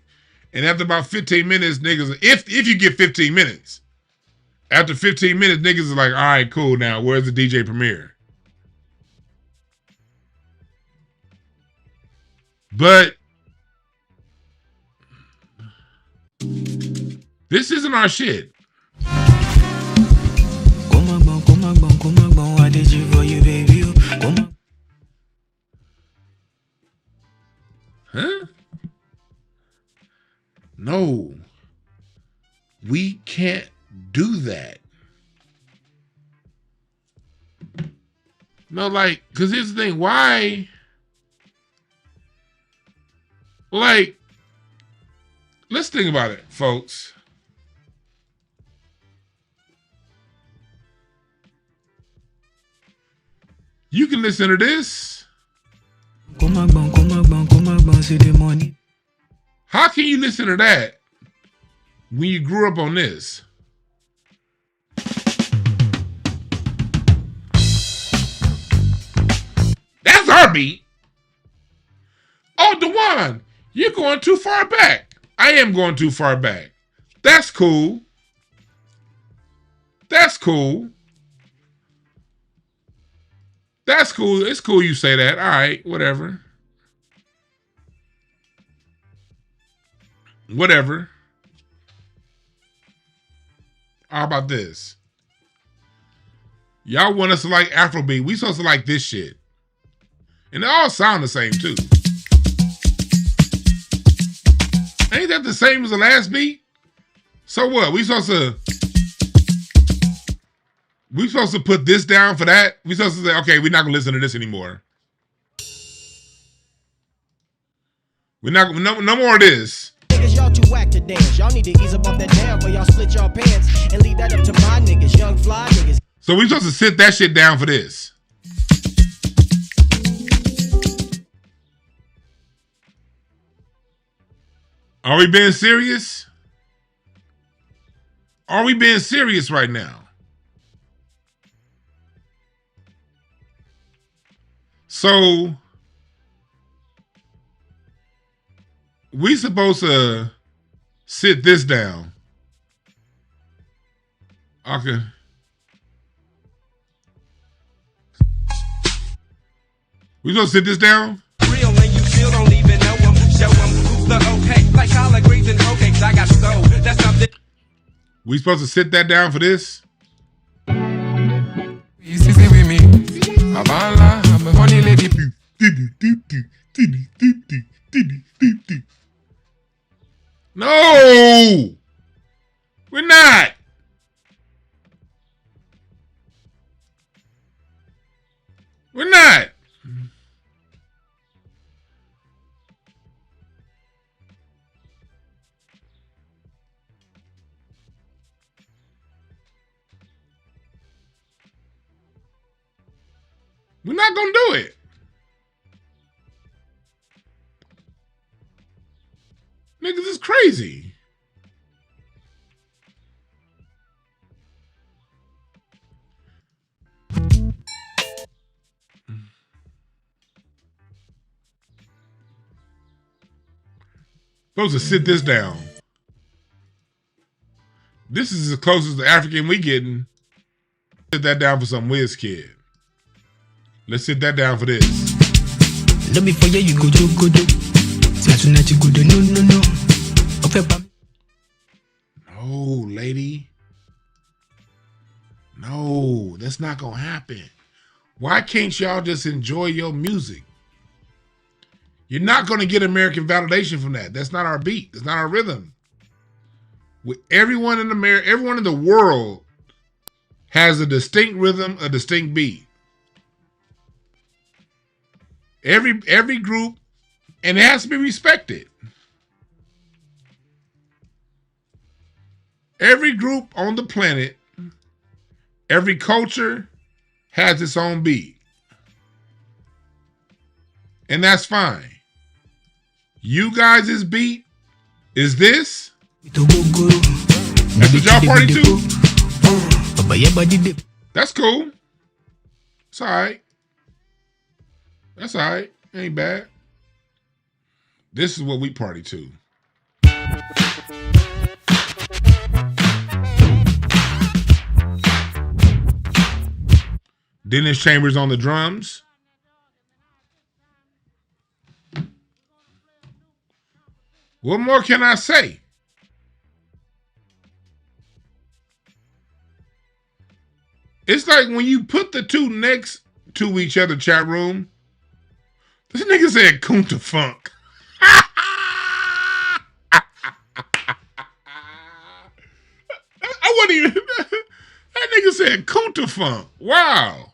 And after about 15 minutes, niggas, if you get 15 minutes, after 15 minutes, niggas are like, all right, cool, now, where's the DJ Premier? But this isn't our shit. Huh? No. We can't do that. No, like, because here's the thing. Why? Like, let's think about it, folks. You can listen to this. How can you listen to that when you grew up on this? That's our beat. Oh, Dewan, you're going too far back. I am going too far back. That's cool. That's cool. That's cool. It's cool you say that. All right, whatever. Whatever. How about this? Y'all want us to like Afrobeat. We supposed to like this shit. And they all sound the same too. Ain't that the same as the last beat? So what? We supposed to put this down for that? We supposed to say, okay, we're not gonna listen to this anymore. We're not no more of this. Niggas, y'all too whack to dance. Y'all need to ease up off that damn or y'all split y'all pants and leave that up to my niggas, young fly niggas. So we supposed to sit that shit down for this. Are we being serious? Are we being serious right now? So we supposed to sit this down. Okay. We supposed to sit this down? Real when you feel, don't even know them. Show them who's the okay. Like collard greens and hoe cakes, I got stole. That's something. We supposed to sit that down for this? You see with me. I'm a honey lady. No! We're not. We're not. We're not gonna do it. Niggas is crazy. Supposed to sit this down. This is as close as the African we getting. Sit that down for some whiz kid. Let's sit that down for this. Love before you go do. Tonight you go do no. No, lady. No, that's not gonna happen. Why can't y'all just enjoy your music? You're not gonna get American validation from that. That's not our beat. That's not our rhythm. With everyone in America, everyone in the world has a distinct rhythm, a distinct beat. Every group, and it has to be respected. Every group on the planet, every culture has its own beat. And that's fine. You guys' beat is this. That's what y'all party to? That's cool. It's all right. That's all right. Ain't bad. This is what we party to. Dennis Chambers on the drums. What more can I say? It's like when you put the two next to each other, chat room. This nigga said Kunta Funk. I wasn't even. That nigga said Kunta Funk. Wow.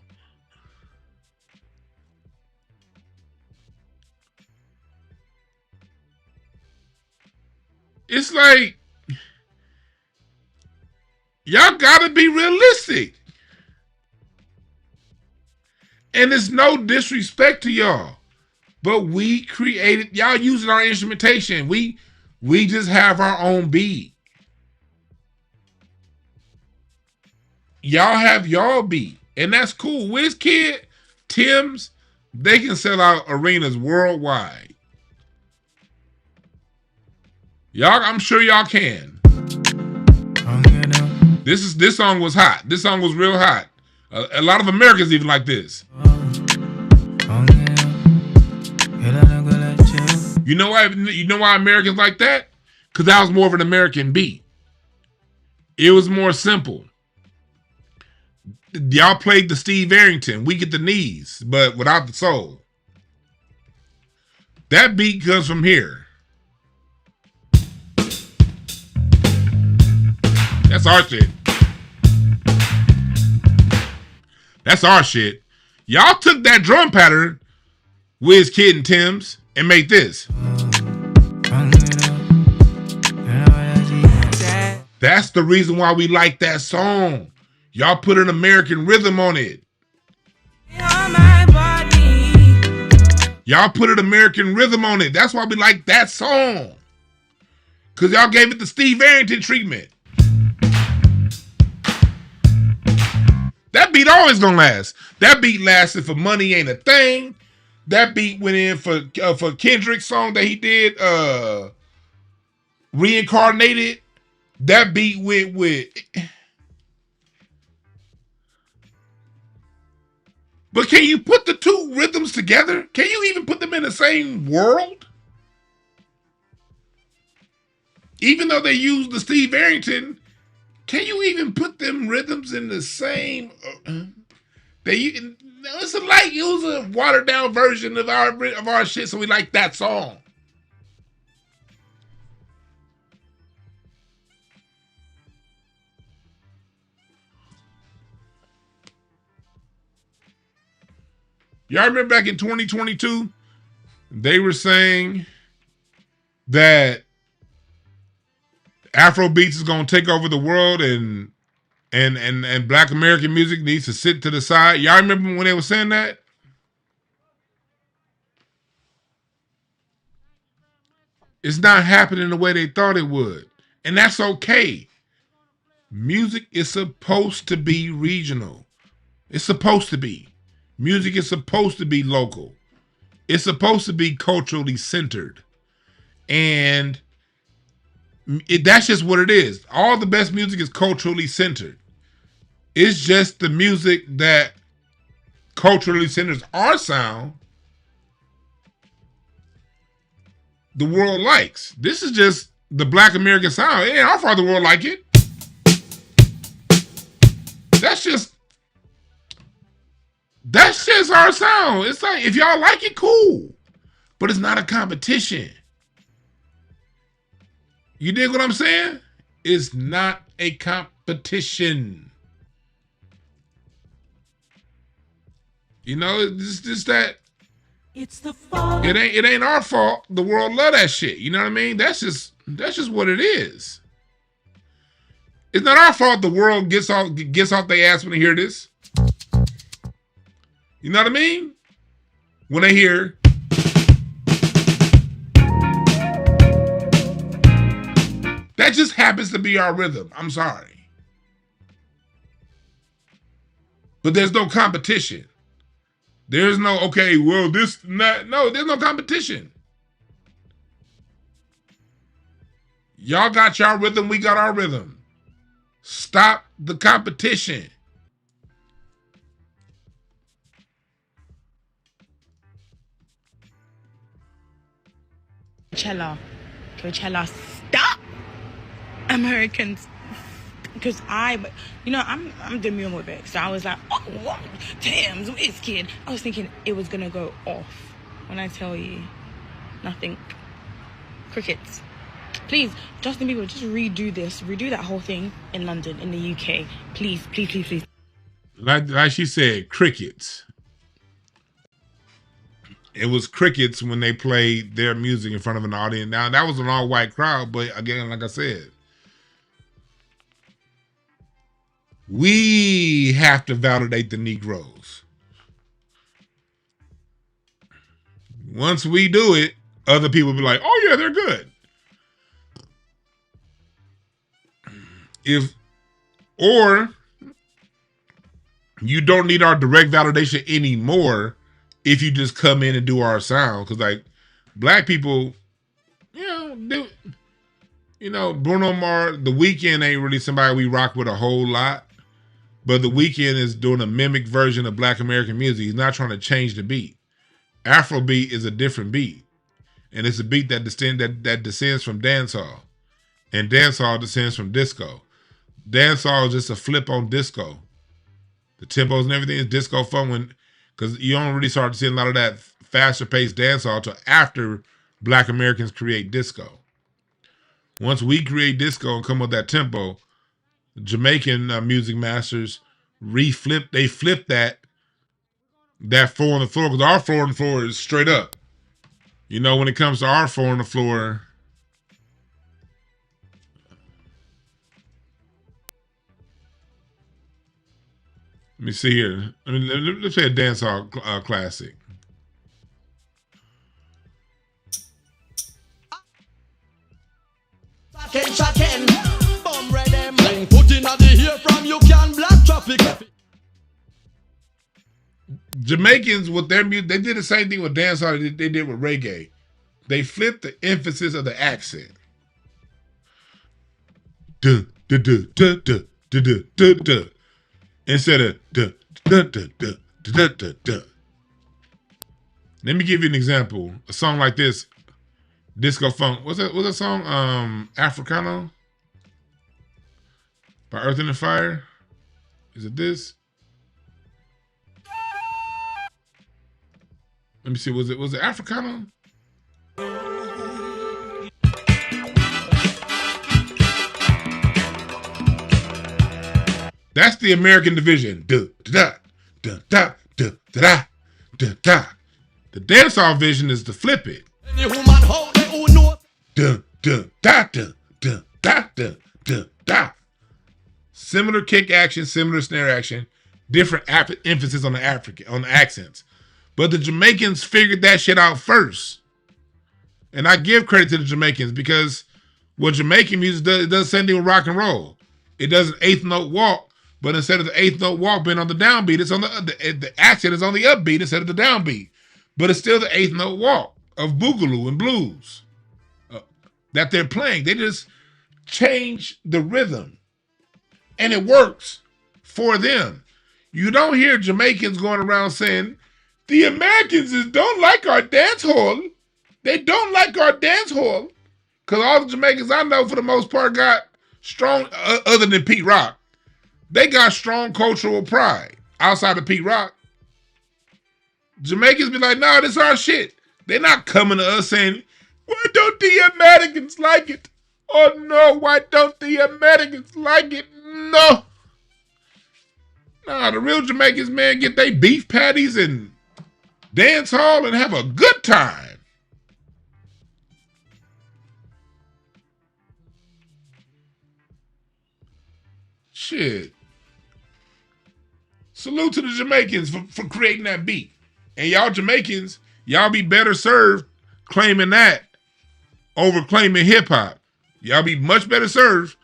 It's like, y'all gotta be realistic. And it's no disrespect to y'all. But we created, y'all using our instrumentation. We just have our own beat. Y'all have y'all beat. And that's cool. WizKid, Tim's, they can sell out arenas worldwide. Y'all, I'm sure y'all can. This song was hot. This song was real hot. A lot of Americans even like this. You know why? You know why Americans like that? Because that was more of an American beat. It was more simple. Y'all played the Steve Arrington. We get the knees, but without the soul. That beat comes from here. That's our shit. That's our shit. Y'all took that drum pattern, WizKid and Tim's, and made this. That's the reason why we like that song. Y'all put an American rhythm on it. Y'all put an American rhythm on it. That's why we like that song. Because y'all gave it the Steve Arrington treatment. That beat always gonna last. That beat lasted for Money Ain't a Thing. That beat went in for Kendrick's song that he did, Reincarnated. That beat went with. But can you put the two rhythms together? Can you even put them in the same world? Even though they use the Steve Arrington, can you even put them rhythms in the same? It's like it was a watered down version of our shit, so we like that song. Y'all remember back in 2022, they were saying that Afrobeats is gonna take over the world and Black American music needs to sit to the side. Y'all remember when they were saying that? It's not happening the way they thought it would. And that's okay. Music is supposed to be regional. It's supposed to be. Music is supposed to be local. It's supposed to be culturally centered. And that's just what it is. All the best music is culturally centered. It's just the music that culturally centers our sound the world likes. This is just the Black American sound. It ain't our fault the world like it. That's just our sound. It's like, if y'all like it, cool. But it's not a competition. You dig what I'm saying? It's not a competition. You know, it's just that It's the fault. it ain't our fault. The world love that shit. You know what I mean? That's just what it is. It's not our fault the world gets off their ass when they hear this. You know what I mean? When they hear that just happens to be our rhythm. I'm sorry. But there's no competition. There's no, okay, well, this, not, no, there's no competition. Y'all got y'all rhythm, we got our rhythm. Stop the competition. Coachella, stop, Americans. Because I'm demure with it. So I was like, oh, what? Tams, Wizkid. I was thinking it was gonna go off. When I tell you, nothing. Crickets. Please, Justin Bieber, just redo that whole thing in London, in the UK. Please, please, please, please. Like she said, crickets. It was crickets when they played their music in front of an audience. Now, that was an all-white crowd, but again, like I said, we have to validate the Negroes. Once we do it, other people be like, oh yeah, they're good. Or you don't need our direct validation anymore if you just come in and do our sound. Because like black people, Bruno Mars, The Weeknd ain't really somebody we rock with a whole lot. But The Weeknd is doing a mimic version of Black American music. He's not trying to change the beat. Afrobeat is a different beat. And it's a beat that descends from dancehall. And dancehall descends from disco. Dancehall is just a flip on disco. The tempos and everything is disco fun because you don't really start to see a lot of that faster paced dancehall until after Black Americans create disco. Once we create disco and come with that tempo, Jamaican music masters flip that 4 on the floor, because our 4 on the floor is straight up. You know, when it comes to our 4 on the floor, let me see here. Let's play a dancehall classic. Jamaicans with their music, they did the same thing with dancehall they did with reggae. They flipped the emphasis of the accent. Duh, duh, duh, duh, duh, duh, duh, duh, duh. Instead of duh, duh, duh, duh, duh, duh, duh. Let me give you an example. A song like this, Disco Funk. What's that song? Africano by Earth and Fire. Is it this? Let me see. Was it Africano? That's the American division. Da da da da da da da da. The dancehall vision is to flip it. Da da da da da da da da da. Similar kick action, similar snare action, different emphasis on the accents. But the Jamaicans figured that shit out first. And I give credit to the Jamaicans because what Jamaican music does, it does the same thing with rock and roll. It does an eighth note walk, but instead of the eighth note walk being on the downbeat, it's on the accent is on the upbeat instead of the downbeat. But it's still the eighth note walk of boogaloo and blues that they're playing. They just change the rhythm, and it works for them. You don't hear Jamaicans going around saying, the Americans don't like our dance hall. They don't like our dance hall. Because all the Jamaicans I know, for the most part, got strong, other than Pete Rock, they got strong cultural pride outside of Pete Rock. Jamaicans be like, nah, this is our shit. They're not coming to us saying, why don't the Americans like it? Oh no, why don't the Americans like it? No. Nah, the real Jamaicans, man, get they beef patties and dance hall and have a good time. Shit. Salute to the Jamaicans for creating that beat. And y'all Jamaicans, y'all be better served claiming that over claiming hip-hop. Y'all be much better served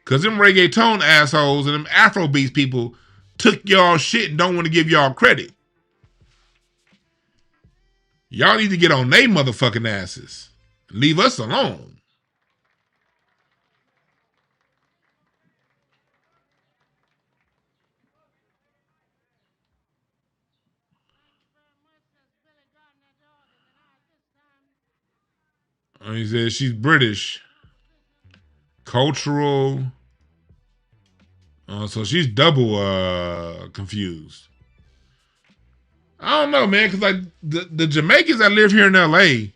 because them reggaeton assholes and them Afrobeats people took y'all shit and don't want to give y'all credit. Y'all need to get on they motherfucking asses. Leave us alone. He said she's British. Cultural. So she's double confused. I don't know, man, because like the Jamaicans that live here in LA,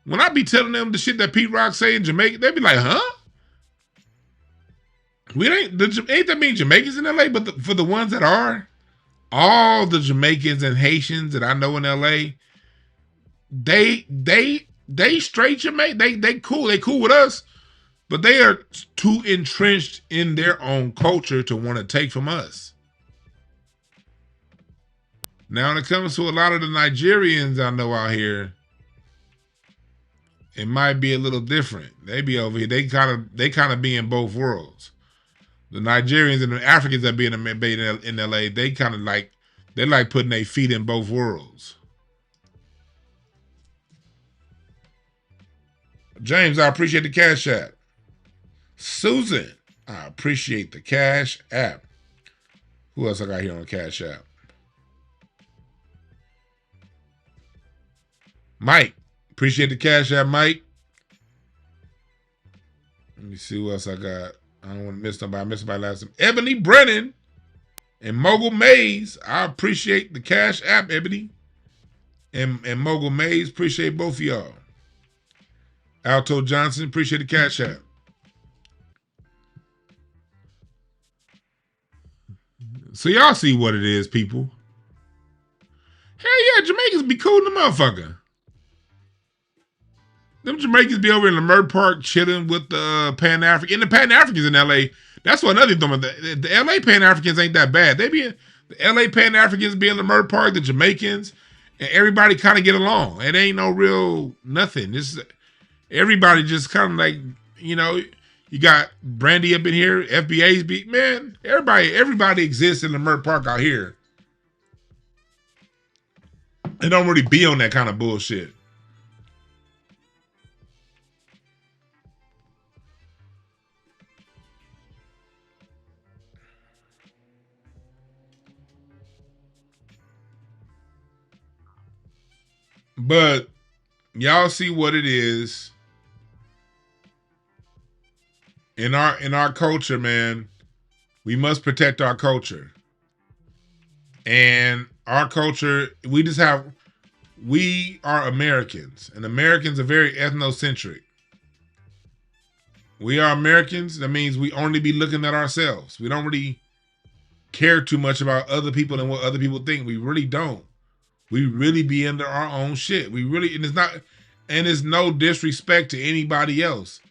when I be telling them the shit that Pete Rock say in Jamaica, they be like, huh? Ain't that many Jamaicans in LA, but for the ones that are, all the Jamaicans and Haitians that I know in LA, they straight Jamaican. They cool with us, but they are too entrenched in their own culture to want to take from us. Now, when it comes to a lot of the Nigerians I know out here, it might be a little different. They be over here. They kind of be in both worlds. The Nigerians and the Africans that be in LA, they kind of like putting their feet in both worlds. James, I appreciate the Cash App. Susan, I appreciate the Cash App. Who else I got here on the Cash App? Mike, appreciate the Cash App, Mike. Let me see who else I got. I don't want to miss somebody. I missed somebody last time. Ebony Brennan and Mogul Mays. I appreciate the Cash App, Ebony. And Mogul Mays, appreciate both of y'all. Alto Johnson, appreciate the Cash App. So y'all see what it is, people. Hell yeah, Jamaicans be cool in the motherfucker. Them Jamaicans be over in the Leimert Park chilling with the Pan-African. And the Pan-Africans in LA, that's what another thing. The LA Pan-Africans ain't that bad. They be in, the LA Pan-Africans be in the Leimert Park, the Jamaicans, and everybody kind of get along. It ain't no real nothing. Everybody just kind of like, you know, you got Brandy up in here, FBA's beat, man, everybody exists in the Leimert Park out here. They don't really be on that kind of bullshit. But y'all see what it is in our culture, man. We must protect our culture. And our culture, we are Americans, and Americans are very ethnocentric. We are Americans. That means we only be looking at ourselves. We don't really care too much about other people and what other people think. We really don't. We really be into our own shit. And it's no disrespect to anybody else.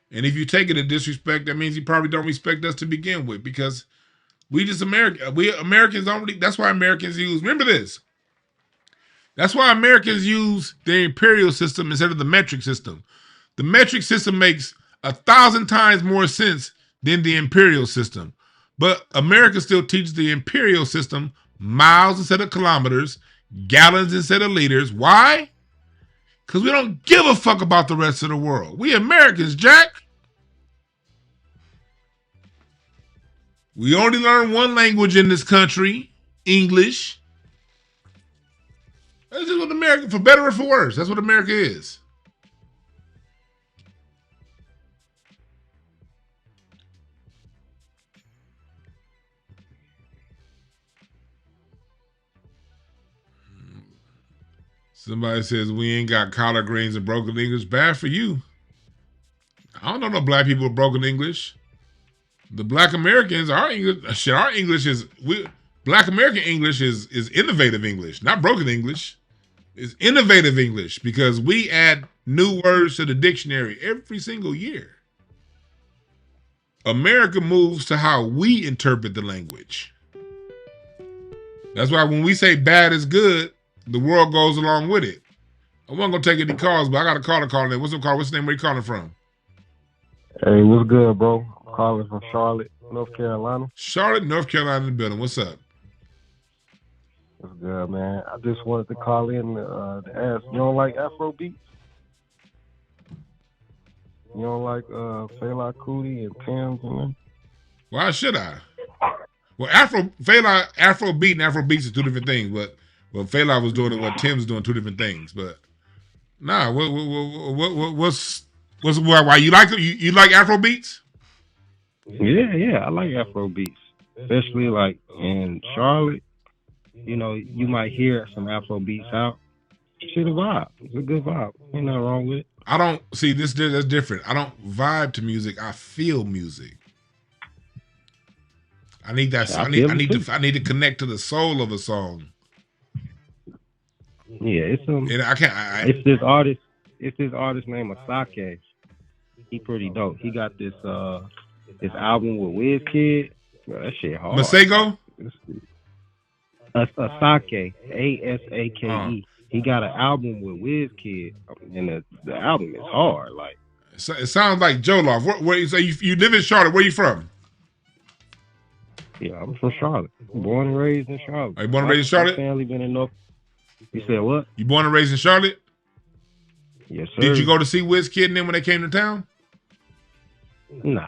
And if you take it as disrespect, that means you probably don't respect us to begin with, because we just American. We Americans don't really, that's why Americans use, remember this. That's why Americans use the imperial system instead of the metric system. The metric system makes 1,000 times more sense than the imperial system. But America still teaches the imperial system miles instead of kilometers, gallons instead of liters. Why? Because we don't give a fuck about the rest of the world. We Americans, Jack. We only learn one language in this country, English. That's just what America, for better or for worse, that's what America is. Somebody says we ain't got collard greens and broken English. Bad for you. I don't know no black people with broken English. The black Americans, our English is black American English is innovative English, not broken English. It's innovative English because we add new words to the dictionary every single year. America moves to how we interpret the language. That's why when we say bad is good, the world goes along with it. I wasn't gonna take any calls, but I got a caller calling in. What's the call? What's the name? Where you calling from? Hey, what's good, bro? I'm calling from Charlotte, North Carolina. Charlotte, North Carolina in the building. What's up? What's good, man? I just wanted to call in to ask, you don't like Afrobeats? You don't like Fela Kuti and Tim's and them? Why should I? Well, Afrobeat and Afrobeats are two different things, but Fela was doing it, what Tim's doing, two different things. But nah, what's why you like you like Afrobeats? Yeah, I like Afrobeats, especially like in Charlotte. You know, you might hear some Afrobeats out. Shit, a vibe. It's a good vibe. Ain't nothing wrong with it. I don't see this. That's different. I don't vibe to music. I feel music. I need that. I need to connect to the soul of a song. Yeah, it's it's this artist. It's this artist named Asake. He pretty dope. He got this album with Wizkid. Bro, that shit hard. Masego? Asake, Asake. He got an album with Wizkid, and the album is hard. Like it sounds like Joloff. Where you say you live in Charlotte? Where you from? Yeah, I'm from Charlotte. Born and raised in Charlotte. Are you born and raised in Charlotte? My family been in North. You said what? You born and raised in Charlotte? Yes, sir. Did you go to see Wizkid and them when they came to town? Nah.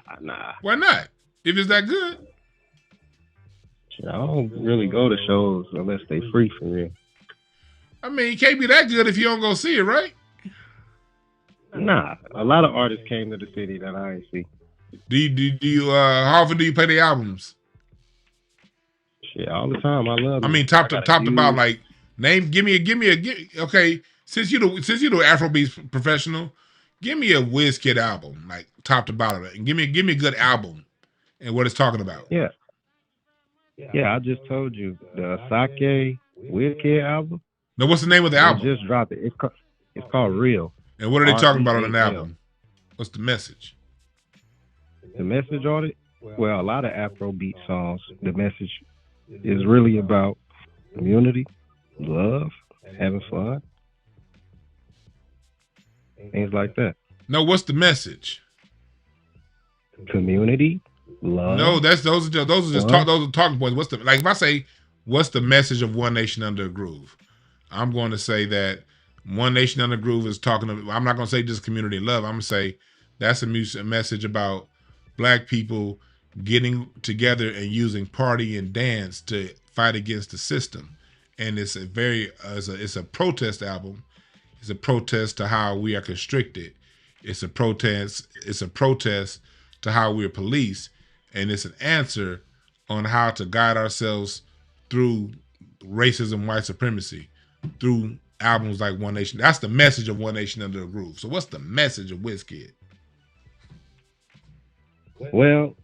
Why not? If it's that good. I don't really go to shows unless they free for real. I mean, it can't be that good if you don't go see it, right? Nah, a lot of artists came to the city that I ain't see. Do you how often do you play the albums? Shit, all the time. I love them. I mean, top to bottom, like give me a okay. Since you the Afrobeats professional, give me a Wizkid album, like top to bottom, and give me a good album and what it's talking about. Yeah, I just told you the Asake Wizkid album. Now, what's the name of the album? Just dropped it. It's called Real. And what are they talking about on an album? What's the message? The message on it? Well, a lot of Afrobeat songs, the message is really about community, love, having fun, things like that. No, what's the message? Community, love. No, those are just talking points. What's the if I say what's the message of One Nation Under a Groove? I'm going to say that One Nation Under a Groove is talking about, I'm not going to say just community love. I'm going to say that's a message about black people getting together and using party and dance to fight against the system. And it's a protest album. It's a protest to how we are constricted. It's a protest to how we're policed. And it's an answer on how to guide ourselves through racism, white supremacy, through albums like One Nation. That's the message of One Nation Under a Groove. So what's the message of Wizkid? Well,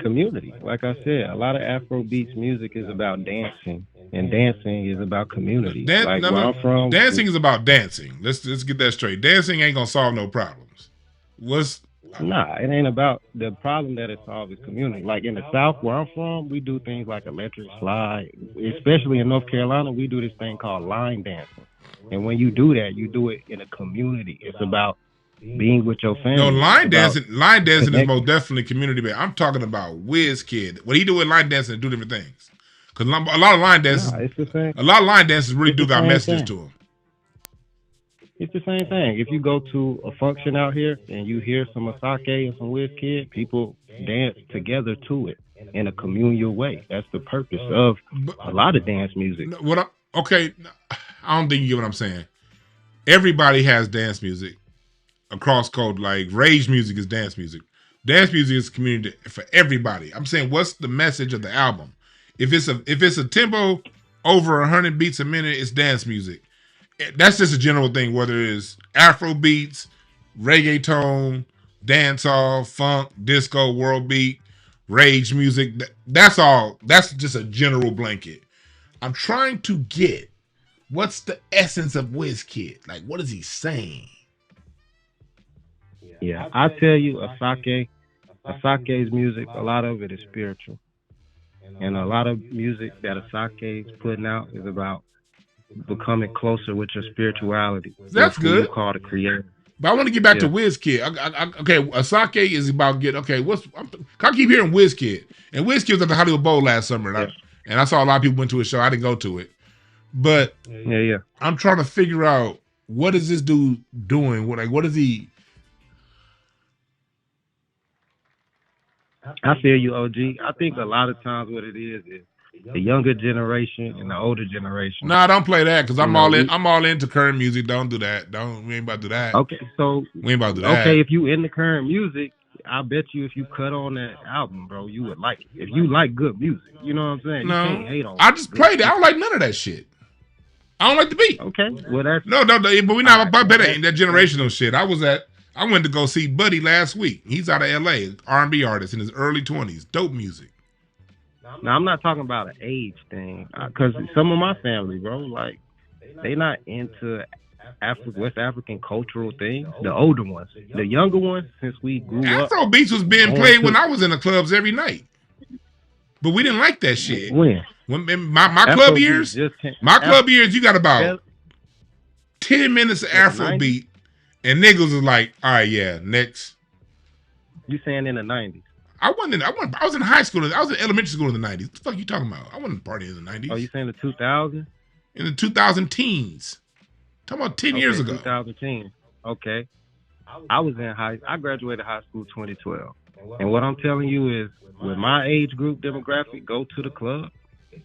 community. Like I said, a lot of Afrobeats music is about dancing, and dancing is about community. Where I'm from, dancing is about dancing. Let's get that straight. Dancing ain't gonna solve no problems. Nah, it ain't about the problem that it solves is community. Like in the South where I'm from, we do things like electric slide. Especially in North Carolina, we do this thing called line dancing. And when you do that, you do it in a community. It's about being with your family. No, line It's dancing is connecting. most definitely community based. I'm talking about WizKid. What he do with line dancing is two different things. Because a lot of line dancers, it's the same. a lot of line dancers really It's do the got same messages thing. to them. It's the same thing. If you go to a function out here and you hear some Asake and some WizKid, people dance together to it in a communal way. That's the purpose of a lot of dance music. Okay, I don't think you get what I'm saying. Everybody has dance music across code. Like rage music is dance music. Dance music is community for everybody. I'm saying, what's the message of the album? If it's a tempo over 100 beats a minute, it's dance music. That's just a general thing. Whether it's Afrobeats, reggaeton, dancehall, funk, disco, world beat, rage music. That's all. That's just a general blanket. I'm trying to get what's the essence of WizKid? Like, what is he saying? Yeah, I tell you, Asake's music, a lot of it is spiritual. And a lot of music that Asake is putting out is about becoming closer with your spirituality. That's good. You call the creator. But I want to get back to WizKid. Okay, Asake is about I keep hearing WizKid. And WizKid was at the Hollywood Bowl last summer. And I saw a lot of people went to his show. I didn't go to it. But I'm trying to figure out, what is this dude doing? What is he? I feel you, OG. I think a lot of times what it is the younger generation and the older generation. Nah, don't play that, because I'm all into current music. Don't do that. We ain't about to do that. Okay, so we ain't about to do that. Okay, if you in the current music, I bet you if you cut on that album, bro, you would like it. If you like good music, you know what I'm saying? No, you can't hate on I just played it. I don't like none of that shit. I don't like the beat. Okay, well that's no, but we're not about better in that generational shit. I went to go see Buddy last week. He's out of LA, R&B artist in his early 20s. Dope music. Now I'm not talking about an age thing, because some of my family, bro, like they not into West African cultural things. The older ones, the younger ones, since we grew up. Afrobeats was being played when I was in the clubs every night, but we didn't like that shit. When my club years, you got about 10 minutes of Afrobeat, and niggas was like, all right, yeah, next. You saying in the 90s? I was in high school. I was in elementary school in the 90s. What the fuck you talking about? I wasn't partying in the 90s. Oh, you saying the 2000s? In the 2000 teens. Talking about 10 years ago. 2010. Okay. I graduated high school 2012. And what I'm telling you is, with my age group demographic, go to the club.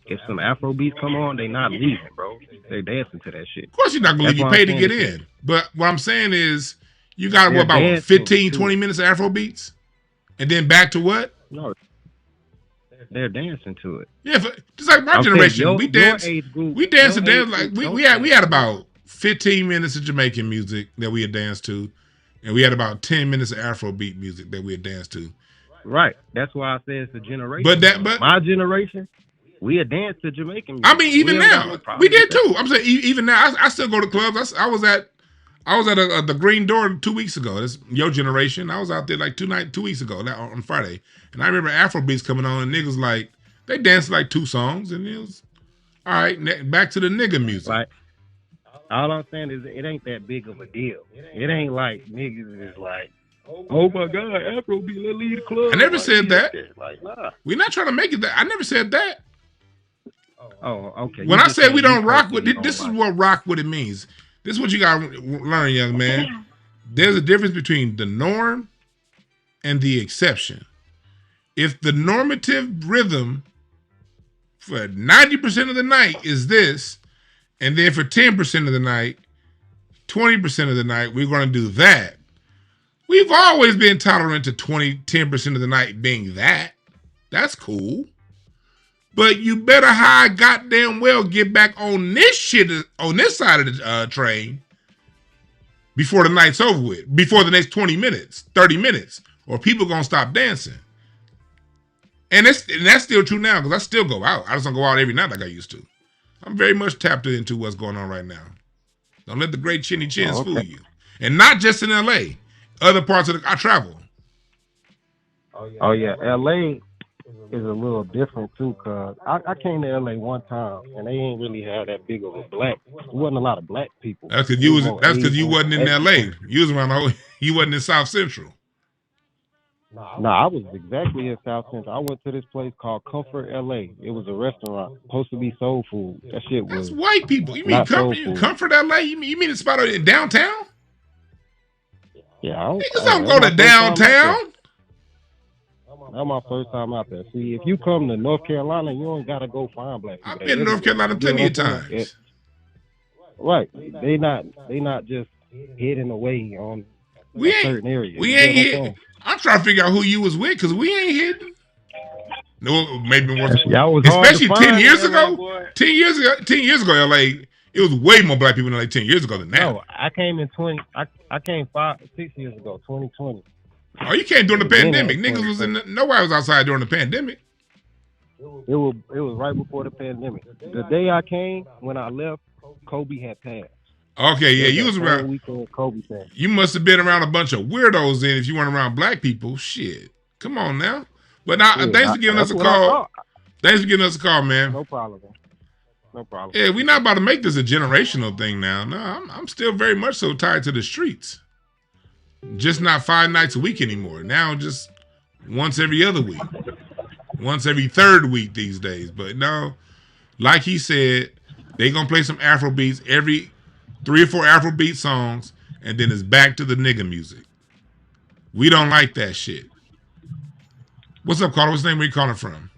If some Afrobeats come on, they not leaving, bro. They dancing to that shit. Of course you're not going to leave. You pay to get in. But what I'm saying is, you got about 15, 20 minutes of Afrobeats? And then back to what? No, they're dancing to it. Yeah, just like my generation, we dance like we had about 15 minutes of Jamaican music that we had danced to, and we had about 10 minutes of Afrobeat music that we had danced to. Right. That's why I say it's a generation. But my generation, we had danced to Jamaican music. I mean, even now, we did too. I'm saying even now, I still go to clubs. I was at the Green Door 2 weeks ago. That's your generation. I was out there like 2 weeks ago on Friday. And I remember Afrobeats coming on, and niggas like, they danced like 2 songs, and it was, all right, back to the nigga music. Like, all I'm saying is it ain't that big of a deal. It ain't like niggas is like, oh my God, Afrobeat, let's leave the club. I never said that. Like, nah. We're not trying to make it that. I never said that. Oh, okay. When I said we don't rock with it, this is what rock with it means. This is what you got to learn, young man. There's a difference between the norm and the exception. If the normative rhythm for 90% of the night is this, and then for 10% of the night, 20% of the night, we're going to do that. We've always been tolerant to 10% of the night being that. That's cool. But you better high goddamn well get back on this shit, on this side of the train before the night's over with, before the next 20 minutes, 30 minutes, or people going to stop dancing. And that's still true now, because I still go out. I just don't go out every night like I used to. I'm very much tapped into what's going on right now. Don't let the great chinny chins fool you. And not just in LA. Other parts of I travel. Oh yeah, LA is a little different too, cause I came to LA one time and they ain't really had that big of a black. There wasn't a lot of black people. That's because you was. That's because you wasn't in LA. You was around. You wasn't in South Central. No, I was exactly in South Central. I went to this place called Comfort LA. It was a restaurant supposed to be soul food. That shit was. That's white people. You mean Comfort LA? You mean it's spot in downtown? Yeah, niggas don't go to downtown. That's my first time out there. See, if you come to North Carolina, you don't gotta go find black people. I've been to North Carolina plenty of times. Right. They not just hidden away on certain areas. We ain't hidden. I'm trying to figure out who you was with because we ain't hidden. No, maybe it wasn't. Especially 10 years ago. 10 years ago, LA, it was way more black people in LA 10 years ago than now. No, I came in I came 6 years ago, 2020. Oh, you came during the pandemic. Niggas was nobody was outside during the pandemic. It was right before the pandemic. The day I came, when I left, Kobe had passed. Okay, yeah, you was around. Weekend, Kobe passed. You must have been around a bunch of weirdos then if you weren't around black people. Shit. Come on now. But now, thanks for giving us a call. Thanks for giving us a call, man. No problem. No problem. Yeah, we're not about to make this a generational thing now. No, I'm still very much so tied to the streets. Just not 5 nights a week anymore. Now just once every other week. Once every third week these days. But no, like he said, they gonna play some Afrobeats every 3 or 4 Afrobeat songs, and then it's back to the nigga music. We don't like that shit. What's up, caller? What's the name? Where you calling from?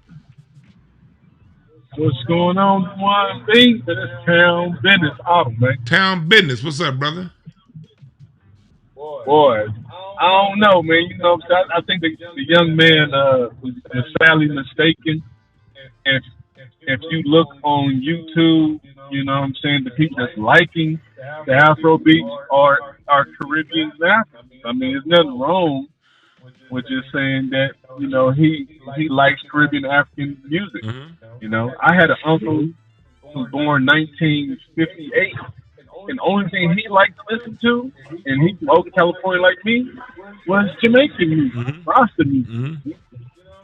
What's going on, one thing? It's Town Business Auto, man. Town Business. What's up, brother? Boy, I don't know, man. You know, I think the young man is sadly mistaken. If you look on YouTube, you know what I'm saying, the people that's liking the Afrobeats are Caribbean Africans. I mean, there's nothing wrong with just saying that, you know, he likes Caribbean African music. Mm-hmm. You know, I had an uncle who was born 1958. And the only thing he liked to listen to, and he from Oakland, California like me, was Jamaican music, Rasta music. Mm-hmm.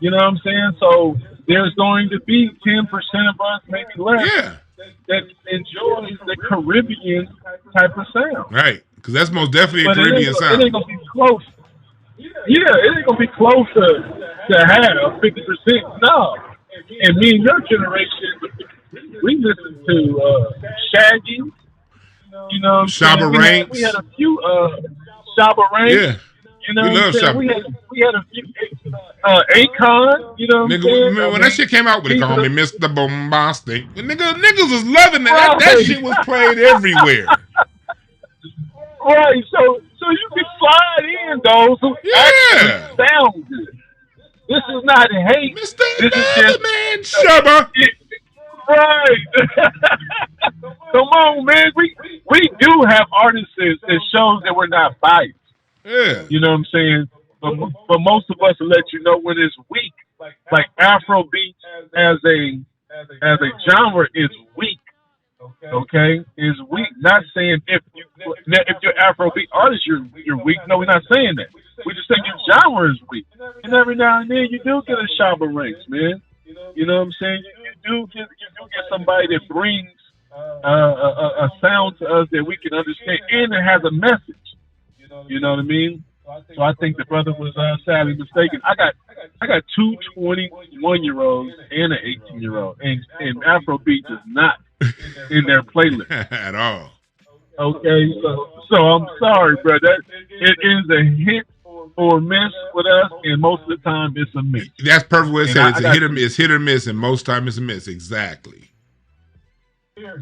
You know what I'm saying? So there's going to be 10% of us, maybe less, that enjoys the Caribbean type of sound. Right, because that's most definitely a Caribbean It sound. ain't going to be close. Yeah, it ain't going to be close to half, 50%. No. And me and your generation, we listen to Shaggy. You know, Shabba Ranks. We had a few Shabba Ranks. Yeah, you know, we love Shabba. We had a few Akon. You know, nigga, when that shit came out, they called me Mr. Bombastic. Niggas was loving that. That shit was played everywhere. Right, so you can slide in those who actually sound good. This is not hate. Mr. This is just man, Shabba. Right. Come on, man. We do have artists that shows that we're not biased. Yeah. You know what I'm saying? But most of us will let you know when it's weak. Like Afrobeats as a genre is weak. Okay? Is weak. Not saying if you're Afrobeat artist you're weak. No, we're not saying that. We just saying your genre is weak. And every now and then you do get a Shabba Ranks, man. You know what I'm saying? You do get somebody that brings a sound to us that we can understand, and it has a message. You know what I mean? So I think the brother was sadly mistaken. I got 2 21-year-olds and an 18-year-old, and Afrobeat is not in their playlist at all. Okay, so I'm sorry, brother. It is a hit or miss with us, and most of the time it's a miss. That's perfect what it said. It's hit or miss, and most time it's a miss. Exactly.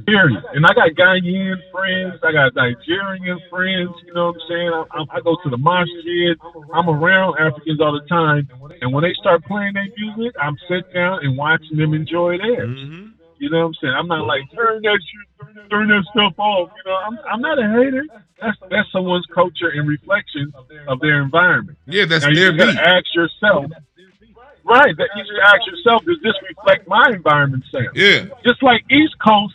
Period. And I got Ghanaian friends, I got Nigerian friends, you know what I'm saying? I go to the masjid, I'm around Africans all the time, and when they start playing their music, I'm sitting down and watching them enjoy theirs. Mm-hmm. You know what I'm saying? I'm not like, turn that stuff off. You know, I'm not a hater. That's someone's culture and reflection of their environment. Yeah, that's now, their you gotta ask yourself. Right, that you should ask yourself, does this reflect my environment sound? Yeah. Just like East Coast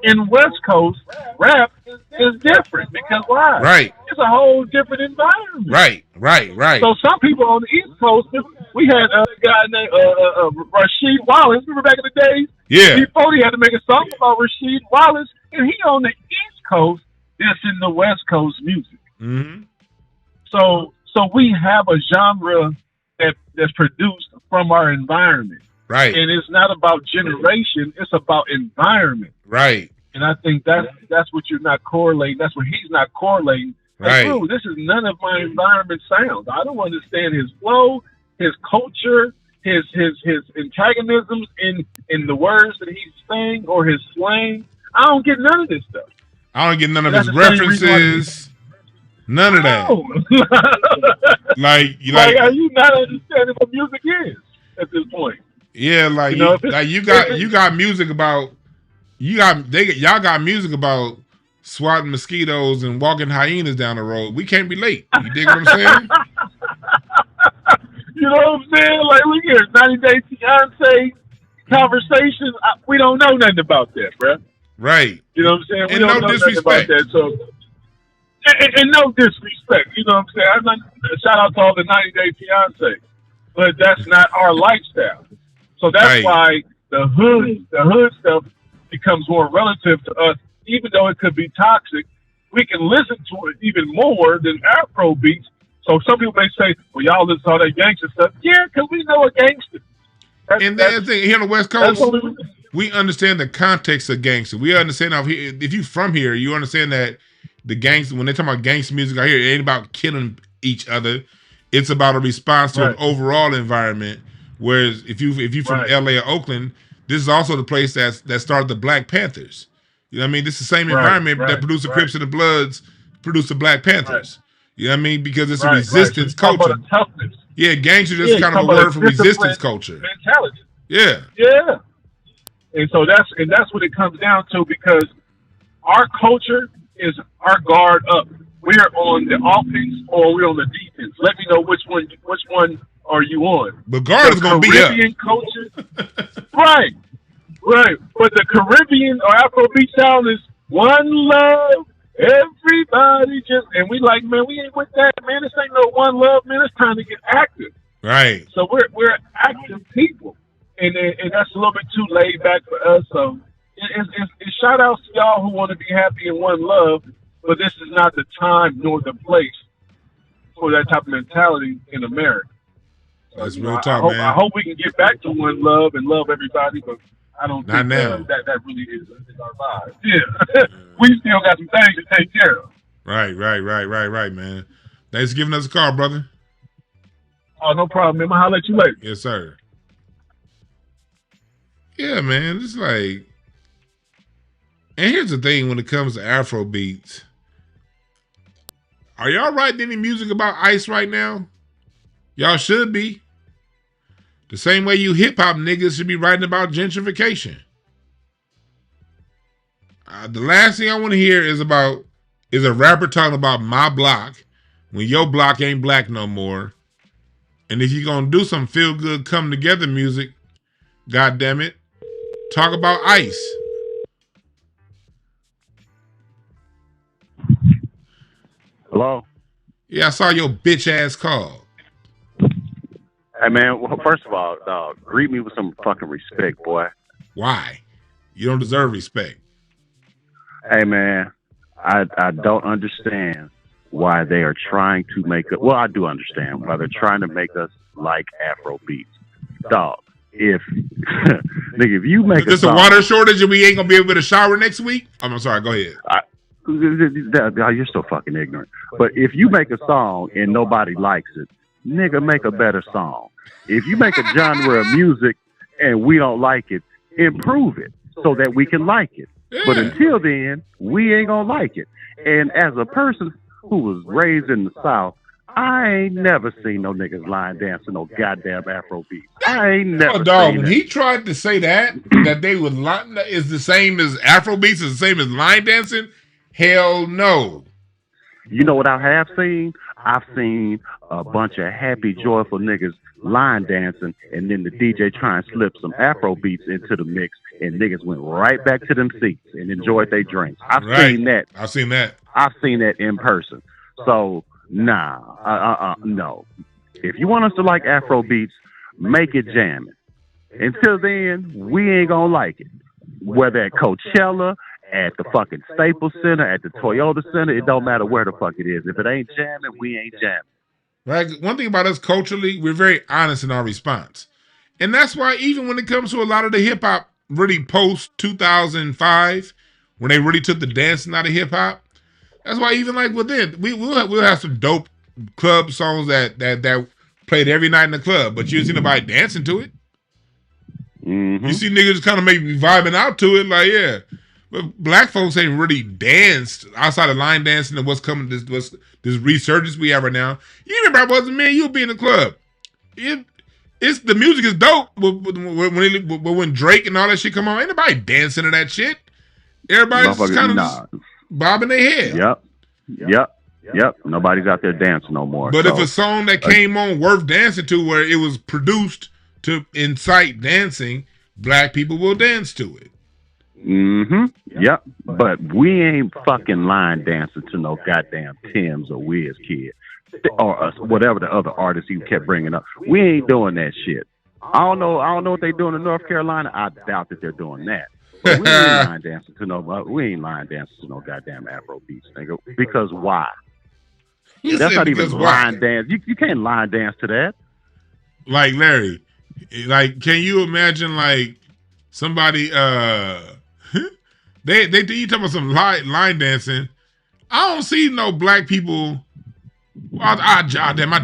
in West Coast rap is different because why? Right. It's a whole different environment. Right. So some people on the East Coast, we had a guy named Rasheed Wallace. Remember back in the days? Yeah. Before he had to make a song about Rasheed Wallace, and he on the East Coast, dissing the West Coast music. Mm-hmm. So we have a genre that's produced from our environment. Right. And it's not about generation, it's about environment. Right. And I think that's what you're not correlating. That's what he's not correlating. Right. Like, this is none of my environment sounds. I don't understand his flow, his culture, his antagonisms in the words that he's saying or his slang. I don't get none of this stuff. I don't get none of his references. None of that. like are you not understanding what music is at this point? Yeah, like y'all got music about y'all got music about swatting mosquitoes and walking hyenas down the road. We can't relate. You dig what I'm saying? You know what I'm saying? Like we hear 90 Day Fiance conversations. We don't know nothing about that, bro. Right. You know what I'm saying? We And don't no know disrespect. nothing about that. So, and no disrespect. You know what I'm saying? I'm not, shout out to all the 90 Day Fiance, but that's not our lifestyle. So that's why the hood stuff becomes more relative to us, even though it could be toxic. We can listen to it even more than Afrobeats. So some people may say, "Well, y'all listen to all that gangster stuff." Yeah, because we know a gangster. And the thing here on the West Coast, we understand the context of gangster. We understand if you from here, you understand that the gangster, when they talk about gangster music out here, it ain't about killing each other. It's about a response to an overall environment. Whereas if you from LA or Oakland, this is also the place that started the Black Panthers. You know what I mean? This is the same environment that produced the Crips and the Bloods, produced the Black Panthers. You know what I mean? Because it's a resistance culture. Yeah, gangster is kind of a word for resistance culture. Mentality. Yeah. Yeah. And so that's what it comes down to, because our culture is our guard up. We're on the offense or we're on the defense. Let me know which one are you on. But guard is gonna be up. Caribbean culture. Right. But the Caribbean or Afrobeat sound is one love. Everybody just, and we like, man, we ain't with that, man. This ain't no one love, man. It's time to get active. Right. So we're active people, and that's a little bit too laid back for us. So it's shout outs to y'all who want to be happy in one love, but this is not the time nor the place for that type of mentality in America. That's real talk, man. I hope we can get back to one love and love everybody, but I don't think that really is our vibe. Yeah. We still got some things to take care of. Right, man. Thanks for giving us a call, brother. Oh, no problem, man. I'll holler at you later. Yes, sir. Yeah, man. It's like, and here's the thing when it comes to Afrobeats. Are y'all writing any music about ICE right now? Y'all should be. The same way you hip-hop niggas should be writing about gentrification. The last thing I want to hear is a rapper talking about my block when your block ain't black no more. And if you're going to do some feel-good come-together music, God damn it, talk about ICE. Hello? Yeah, I saw your bitch-ass call. Hey, man, well, first of all, dog, greet me with some fucking respect, boy. Why? You don't deserve respect. Hey, man, I don't understand why they are trying to make us, well, I do understand why they're trying to make us like Afrobeats. Dog, if you make there's a water shortage and we ain't going to be able to shower next week? I'm sorry, go ahead. You're so fucking ignorant. But if you make a song and nobody likes it, nigga, make a better song. If you make a genre of music and we don't like it, improve it so that we can like it. Yeah. But until then, we ain't gonna like it. And as a person who was raised in the South, I ain't never seen no niggas line dancing no goddamn Afrobeat. I ain't never seen when it. he tried to say that they would line is the same as Afrobeats, is the same as line dancing, hell no. You know what I have seen? I've seen a bunch of happy, joyful niggas line dancing, and then the DJ try and slip some Afro beats into the mix, and niggas went right back to them seats and enjoyed their drinks. I've seen that. I've seen that. I've seen that in person. So nah, no. If you want us to like Afrobeats, make it jamming. Until then, we ain't gonna like it. Whether at Coachella, at the fucking Staples Center, at the Toyota Center, it don't matter where the fuck it is. If it ain't jamming, we ain't jamming. Right? One thing about us culturally, we're very honest in our response. And that's why even when it comes to a lot of the hip hop really post 2005, when they really took the dancing out of hip hop, that's why even like within, we'll have some dope club songs that played every night in the club, but you didn't see nobody dancing to it. Mm-hmm. You see niggas kind of maybe vibing out to it, like, yeah. But black folks ain't really danced outside of line dancing and what's coming, this resurgence we have right now. You remember, wasn't man, you'll be in the club. It's the music is dope, but when Drake and all that shit come on, ain't nobody dancing to that shit. Everybody's just kind of bobbing their head. Yep. Nobody's out there dancing no more. But if a song that came on worth dancing to, where it was produced to incite dancing, black people will dance to it. Mm-hmm. Yep. But we ain't fucking line dancing to no goddamn Tim's or Wiz Kid or whatever the other artists you kept bringing up. We ain't doing that shit. I don't know what they doing in North Carolina. I doubt that they're doing that. But we ain't line dancing to no goddamn Afrobeats, nigga. Because why? That's not even line dance. You can't line dance to that. Like Larry, like can you imagine like somebody they you talking about some line dancing? I don't see no black people. I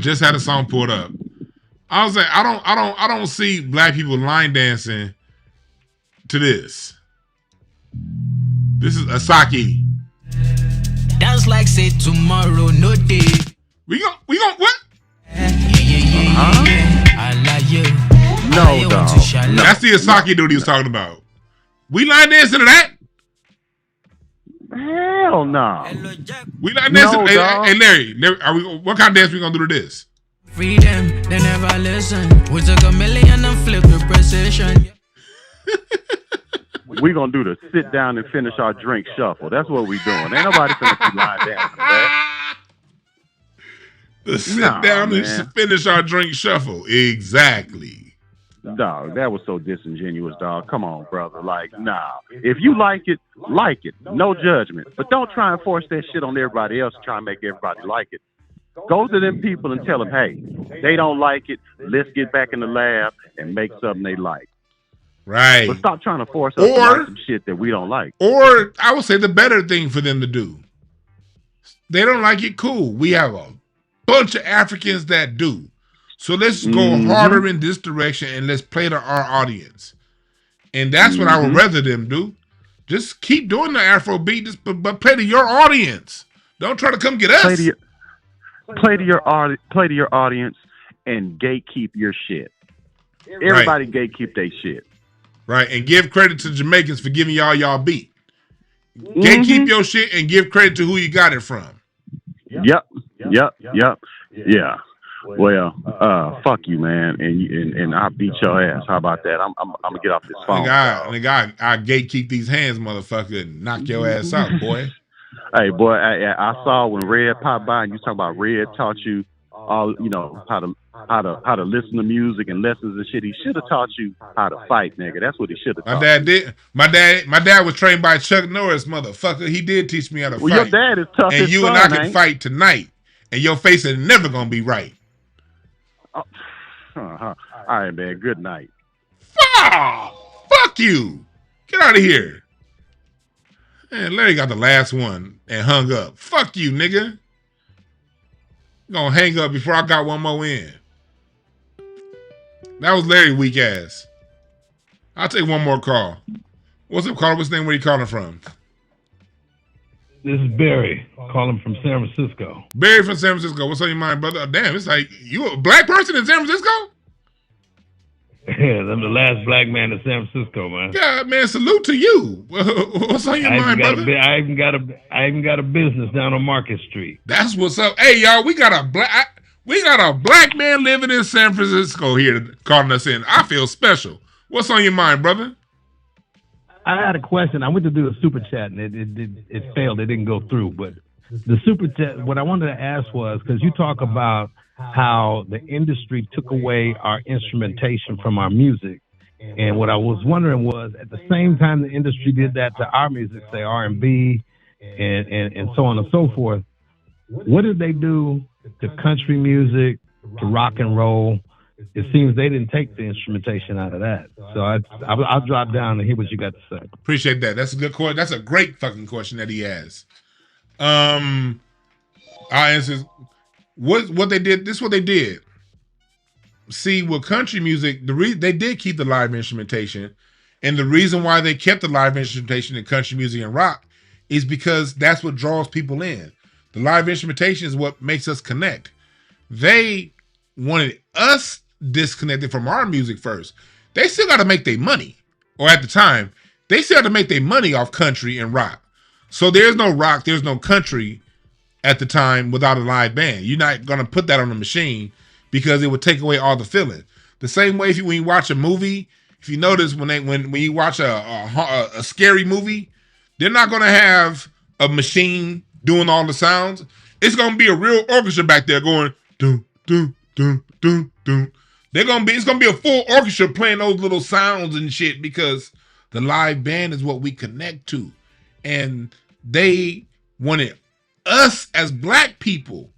just had a song pulled up. I was like, I don't see black people line dancing to this. This is Asaki. Dance like say tomorrow, no day. We gon' what? I like you. No, dog. No. That's the Asaki dude he was talking about. We line dancing to that? Hell no. We line dancing. Hey, Larry, what kind of dance we gonna do to this? Freedom, they never listen. We took a million and flip the precision. We gonna do the sit down and finish our drink shuffle. That's what we doing. Ain't nobody finna be line dancing to that. The sit down and finish our drink shuffle. Exactly. Dog, that was so disingenuous, dog. Come on, brother. Like, nah. If you like it, like it. No judgment. But don't try and force that shit on everybody else and try and make everybody like it. Go to them people and tell them, hey, they don't like it. Let's get back in the lab and make something they like. Right. But stop trying to force us to like some shit that we don't like. Or I would say the better thing for them to do. They don't like it, cool. We have a bunch of Africans that do. So let's go harder in this direction and let's play to our audience. And that's what I would rather them do. Just keep doing the Afrobeat, but play to your audience. Don't try to come get us. Play to your audience and gatekeep your shit. Everybody gatekeep their shit. Right, and give credit to Jamaicans for giving y'all beat. Gatekeep your shit and give credit to who you got it from. Yep. Yeah. Well, fuck you, man, and I'll beat your ass. How about that? I'm gonna get off this phone. I gatekeep these hands, motherfucker, and knock your ass out, boy. Hey, boy, I saw when Red popped by, and you talking about Red taught you all, how to listen to music and lessons and shit. He should have taught you how to fight, nigga. That's what he should have taught. My dad did. My dad was trained by Chuck Norris, motherfucker. He did teach me how to fight. Your dad is tough. And you and I can fight tonight, and your face is never gonna be right. All right, man. Good night. Fuck you. Get out of here. Man, Larry got the last one and hung up. Fuck you, nigga. Gonna hang up before I got one more in. That was Larry weak ass. I'll take one more call. What's up, caller? What's the name? Where you calling from? This is Barry, calling from San Francisco. Barry from San Francisco. What's on your mind, brother? Damn, it's like you a black person in San Francisco? Yeah, I'm the last black man in San Francisco, man. Yeah, man, salute to you. What's on your mind, brother? I even got a business down on Market Street. That's what's up. Hey, y'all, we got a black man living in San Francisco here calling us in. I feel special. What's on your mind, brother? I had a question. I went to do a super chat and it failed. It didn't go through. But the super chat, what I wanted to ask was, because you talk about how the industry took away our instrumentation from our music. And what I was wondering was, at the same time the industry did that to our music, say R&B and so on and so forth, what did they do to country music, to rock and roll? It seems they didn't take the instrumentation out of that. So I'll drop down and hear what you got to say. Appreciate that. That's a good question. That's a great fucking question that he has. I'll answer. What they did. This is what they did. See, with country music, they did keep the live instrumentation, and the reason why they kept the live instrumentation in country music and rock is because that's what draws people in. The live instrumentation is what makes us connect. They wanted us disconnected from our music first. They still got to make their money, or at the time, they still had to make their money off country and rock. So there's no rock, there's no country at the time without a live band. You're not going to put that on the machine because it would take away all the feeling. The same way when you watch a movie, if you notice when you watch a scary movie, they're not going to have a machine doing all the sounds. It's going to be a real orchestra back there going doom doom doom doom doom. It's gonna be a full orchestra playing those little sounds and shit because the live band is what we connect to. And they wanted us as black people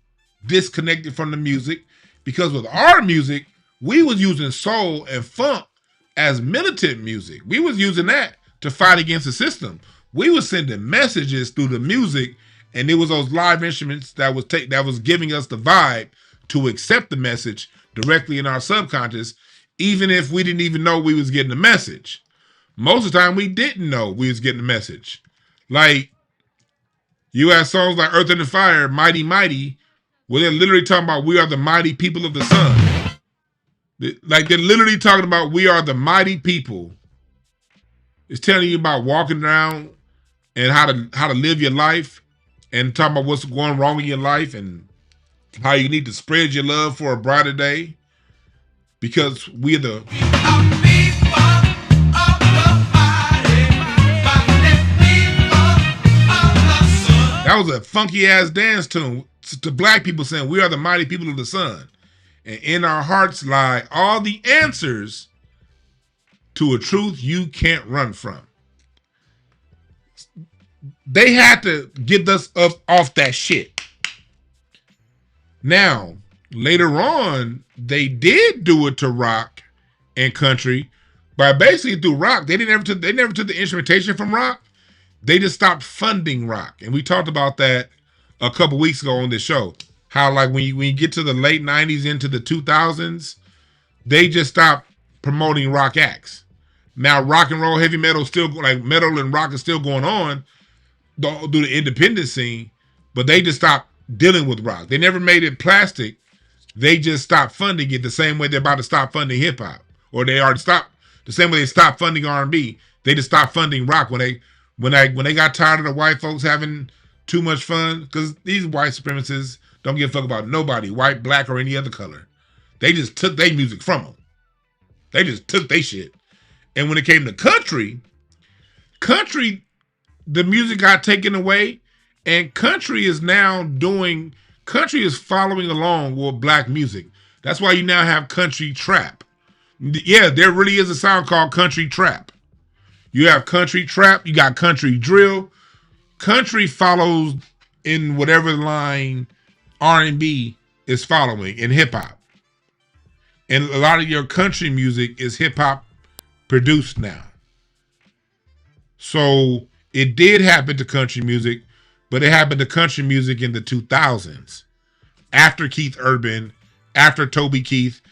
disconnected from the music because with our music, we was using soul and funk as militant music. We was using that to fight against the system. We was sending messages through the music, and it was those live instruments that was giving us the vibe to accept the message directly in our subconscious, even if we didn't even know we was getting the message. Most of the time, we didn't know we was getting the message. Like, you have songs like Earth and the Fire, Mighty Mighty, where they're literally talking about we are the mighty people of the sun. Like, they're literally talking about we are the mighty people. It's telling you about walking around and how to live your life and talking about what's going wrong in your life and how you need to spread your love for a brighter day because we're the that was a funky ass dance tune to black people saying we are the mighty people of the sun, and in our hearts lie all the answers to a truth you can't run from. They had to get us off that shit. Now, later on, they did do it to rock and country, but basically through rock, they never took the instrumentation from rock. They just stopped funding rock, and we talked about that a couple weeks ago on this show. How like when you get to the late '90s into the 2000s, they just stopped promoting rock acts. Now, rock and roll, heavy metal, still like metal and rock is still going on through the independent scene, but they just stopped dealing with rock. They never made it plastic. They just stopped funding it the same way they're about to stop funding hip hop, or they already stopped the same way they stopped funding R&B. They just stopped funding rock when they got tired of the white folks having too much fun, because these white supremacists don't give a fuck about nobody, white, black, or any other color. They just took their music from them. They just took their shit. And when it came to country, the music got taken away, and country is following along with black music. That's why you now have country trap. Yeah, there really is a sound called country trap. You have country trap, you got country drill. Country follows in whatever line R&B is following in hip hop. And a lot of your country music is hip hop produced now. So it did happen to country music, but it happened to country music in the 2000s. After Keith Urban, after Toby Keith,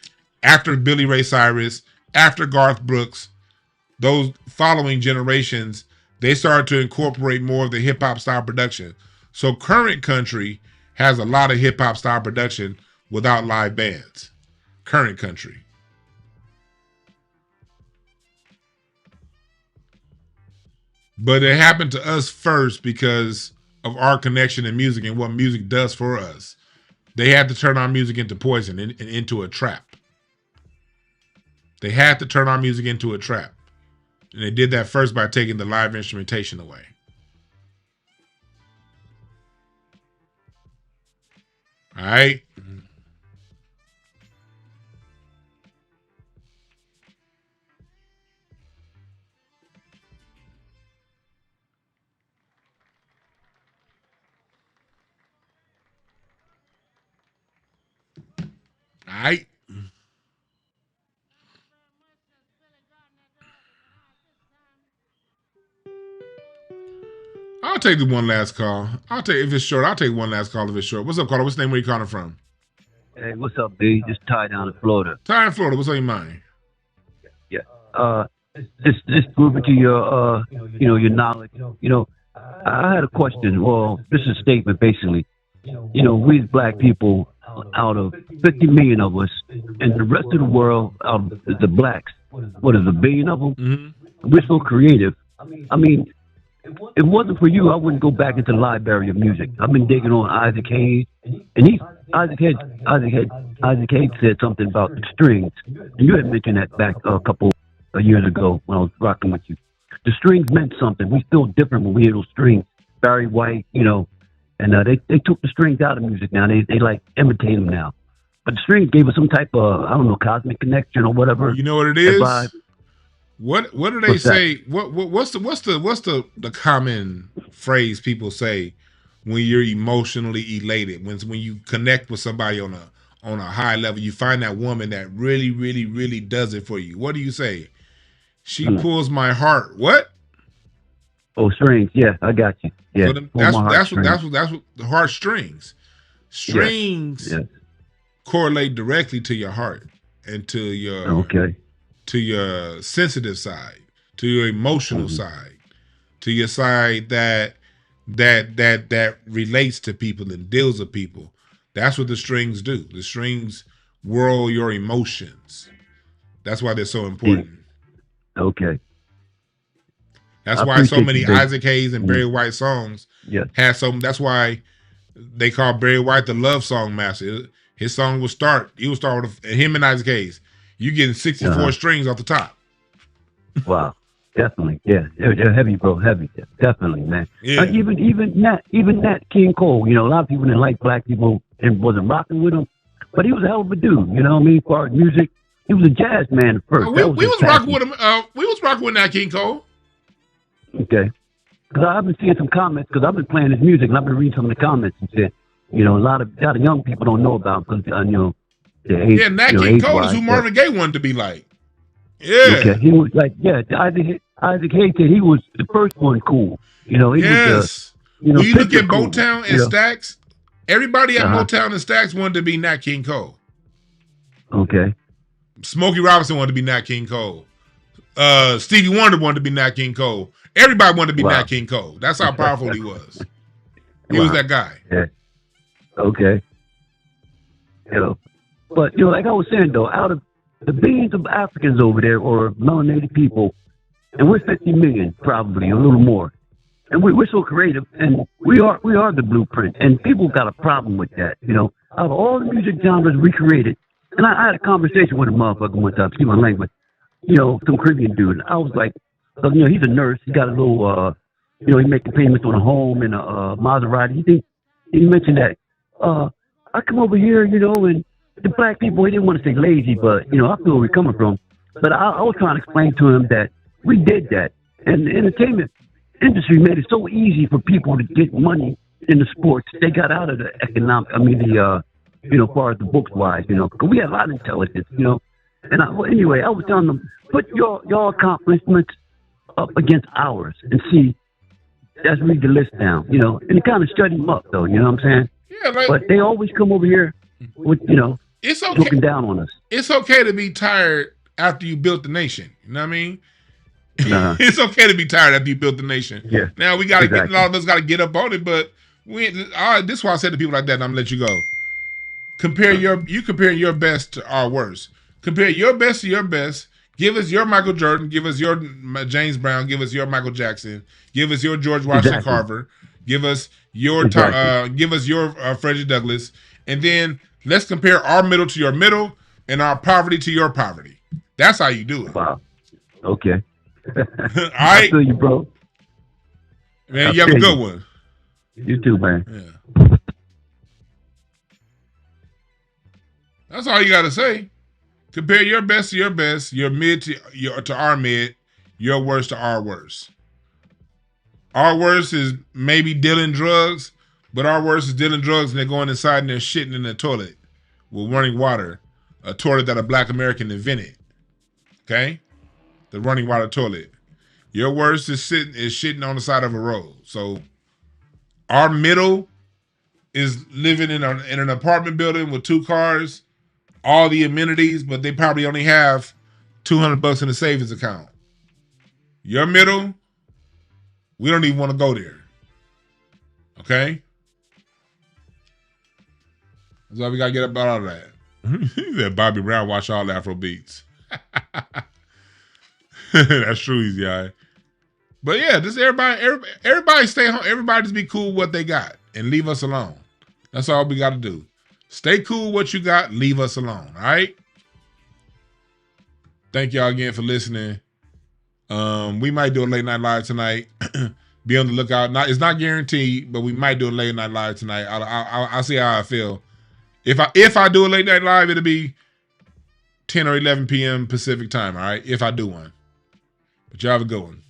after Billy Ray Cyrus, after Garth Brooks, those following generations, they started to incorporate more of the hip hop style production. So current country has a lot of hip hop style production without live bands. Current country. But it happened to us first because of our connection in music and what music does for us. They had to turn our music into poison and into a trap. They had to turn our music into a trap. And they did that first by taking the live instrumentation away. All right. All right. I'll take the one last call. I'll take if it's short. I'll take one last call if it's short. What's up, caller? What's the name? Where you calling from? Hey, what's up, B? Just Ty down in Florida. Ty in Florida. What's on your mind? Yeah. Just proving to your your knowledge. I had a question. Well, this is a statement basically. We as black people, out of 50 million of us, and the rest of the world, out of the blacks, what is a billion of them? Mm-hmm. We're so creative. I mean, if it wasn't for you, I wouldn't go back into the library of music. I've been digging on Isaac Hayes, and Isaac Hayes said something about the strings, and you had mentioned that back a couple of years ago when I was rocking with you. The strings meant something. We feel different when we hear those strings. Barry White, and they took the strings out of music now. They like imitate them now. But the strings gave us some type of, I don't know, cosmic connection or whatever. You know what it is? Vibe. What do they say? What's the common phrase people say when you're emotionally elated? When you connect with somebody on a high level, you find that woman that really, really, really does it for you. What do you say? She pulls my heart. What? Oh, strings. Yeah, I got you. Yeah, so that's what the heartstrings. Strings correlate directly to your heart and to your to your sensitive side, to your emotional side, to your side that relates to people and deals with people. That's what the strings do. The strings whirl your emotions. That's why they're so important. Okay. That's why so many Isaac Hayes and Barry White songs had some. That's why they call Barry White the love song master. His song will start. He will start with him and Isaac Hayes. You getting 64 strings off the top. Wow, definitely, yeah, they're heavy, bro, heavy, definitely, man. Yeah. Even Nat King Cole. A lot of people didn't like black people and wasn't rocking with him, but he was a hell of a dude. You know what I mean? For music, he was a jazz man at first. We was rocking with him. We was rocking with Nat King Cole. Okay, because I've been seeing some comments because I've been playing his music and I've been reading some of the comments and said, a lot of young people don't know about him because Yeah, Nat King Cole is who Marvin Gaye wanted to be like. Yeah. Okay, he was like, Isaac Hayes said he was the first one cool. He was when you look at Motown and cool, Stax, everybody at Motown and Stax wanted to be Nat King Cole. Okay. Smokey Robinson wanted to be Nat King Cole. Stevie Wonder wanted to be Nat King Cole. Everybody wanted to be Nat King Cole. That's how powerful he was. He was that guy. Yeah. Okay. But like I was saying though, out of the billions of Africans over there or melanated people, and we're 50 million probably, a little more, and we're so creative, and we are the blueprint, and people got a problem with that. Out of all the music genres we created, and I had a conversation with a motherfucker one time, excuse my language, some Caribbean dude. I was like, he's a nurse. He got a little, he's making payments on a home and a Maserati. He mentioned that. I come over here, and the black people, he didn't want to say lazy, but, I feel where we're coming from. But I was trying to explain to him that we did that. And the entertainment industry made it so easy for people to get money in the sports. They got out of the economic, as far as the books wise, because we had a lot of intelligence, And anyway, I was telling them, put your accomplishments up against ours and see, let's read the list down, and kind of study them up, though, you know what I'm saying? Yeah, but they always come over here with, it's okay. looking down on us. It's okay to be tired after you built the nation. You know what I mean? It's okay to be tired after you built the nation. Yeah. Now we got to get, a lot of us got to get up on it, but this is why I said to people like that, and I'm gonna let you go. Comparing your best to our worst. Compare your best to your best. Give us your Michael Jordan. Give us your James Brown. Give us your Michael Jackson. Give us your George Washington Carver. Give us your Frederick Douglass, and then let's compare our middle to your middle and our poverty to your poverty. That's how you do it. Wow. Okay. All I right, feel you, bro. man. I You have a feel good you. one. You too, man. Yeah. That's all you got to say. Compare your best to your best, your mid to our mid, your worst to our worst. Our worst is maybe dealing drugs, but our worst is dealing drugs and they're going inside and they're shitting in the toilet with running water, a toilet that a black American invented. Okay? The running water toilet. Your worst is shitting on the side of a road. So our middle is living in an apartment building with 2 cars, all the amenities, but they probably only have $200 in the savings account. Your middle, we don't even want to go there. Okay? That's why we gotta get up out of that. That Bobby Brown watch all the Afro beats. That's true, easy eye. But yeah, just everybody stay home. Everybody just be cool with what they got and leave us alone. That's all we got to do. Stay cool with what you got. Leave us alone. All right. Thank y'all again for listening. We might do a late night live tonight. Be on the lookout. It's not guaranteed, but we might do a late night live tonight. I'll see how I feel. If I do a late night live, it'll be 10 or 11 p.m. Pacific time. All right. If I do one, but y'all have a good one.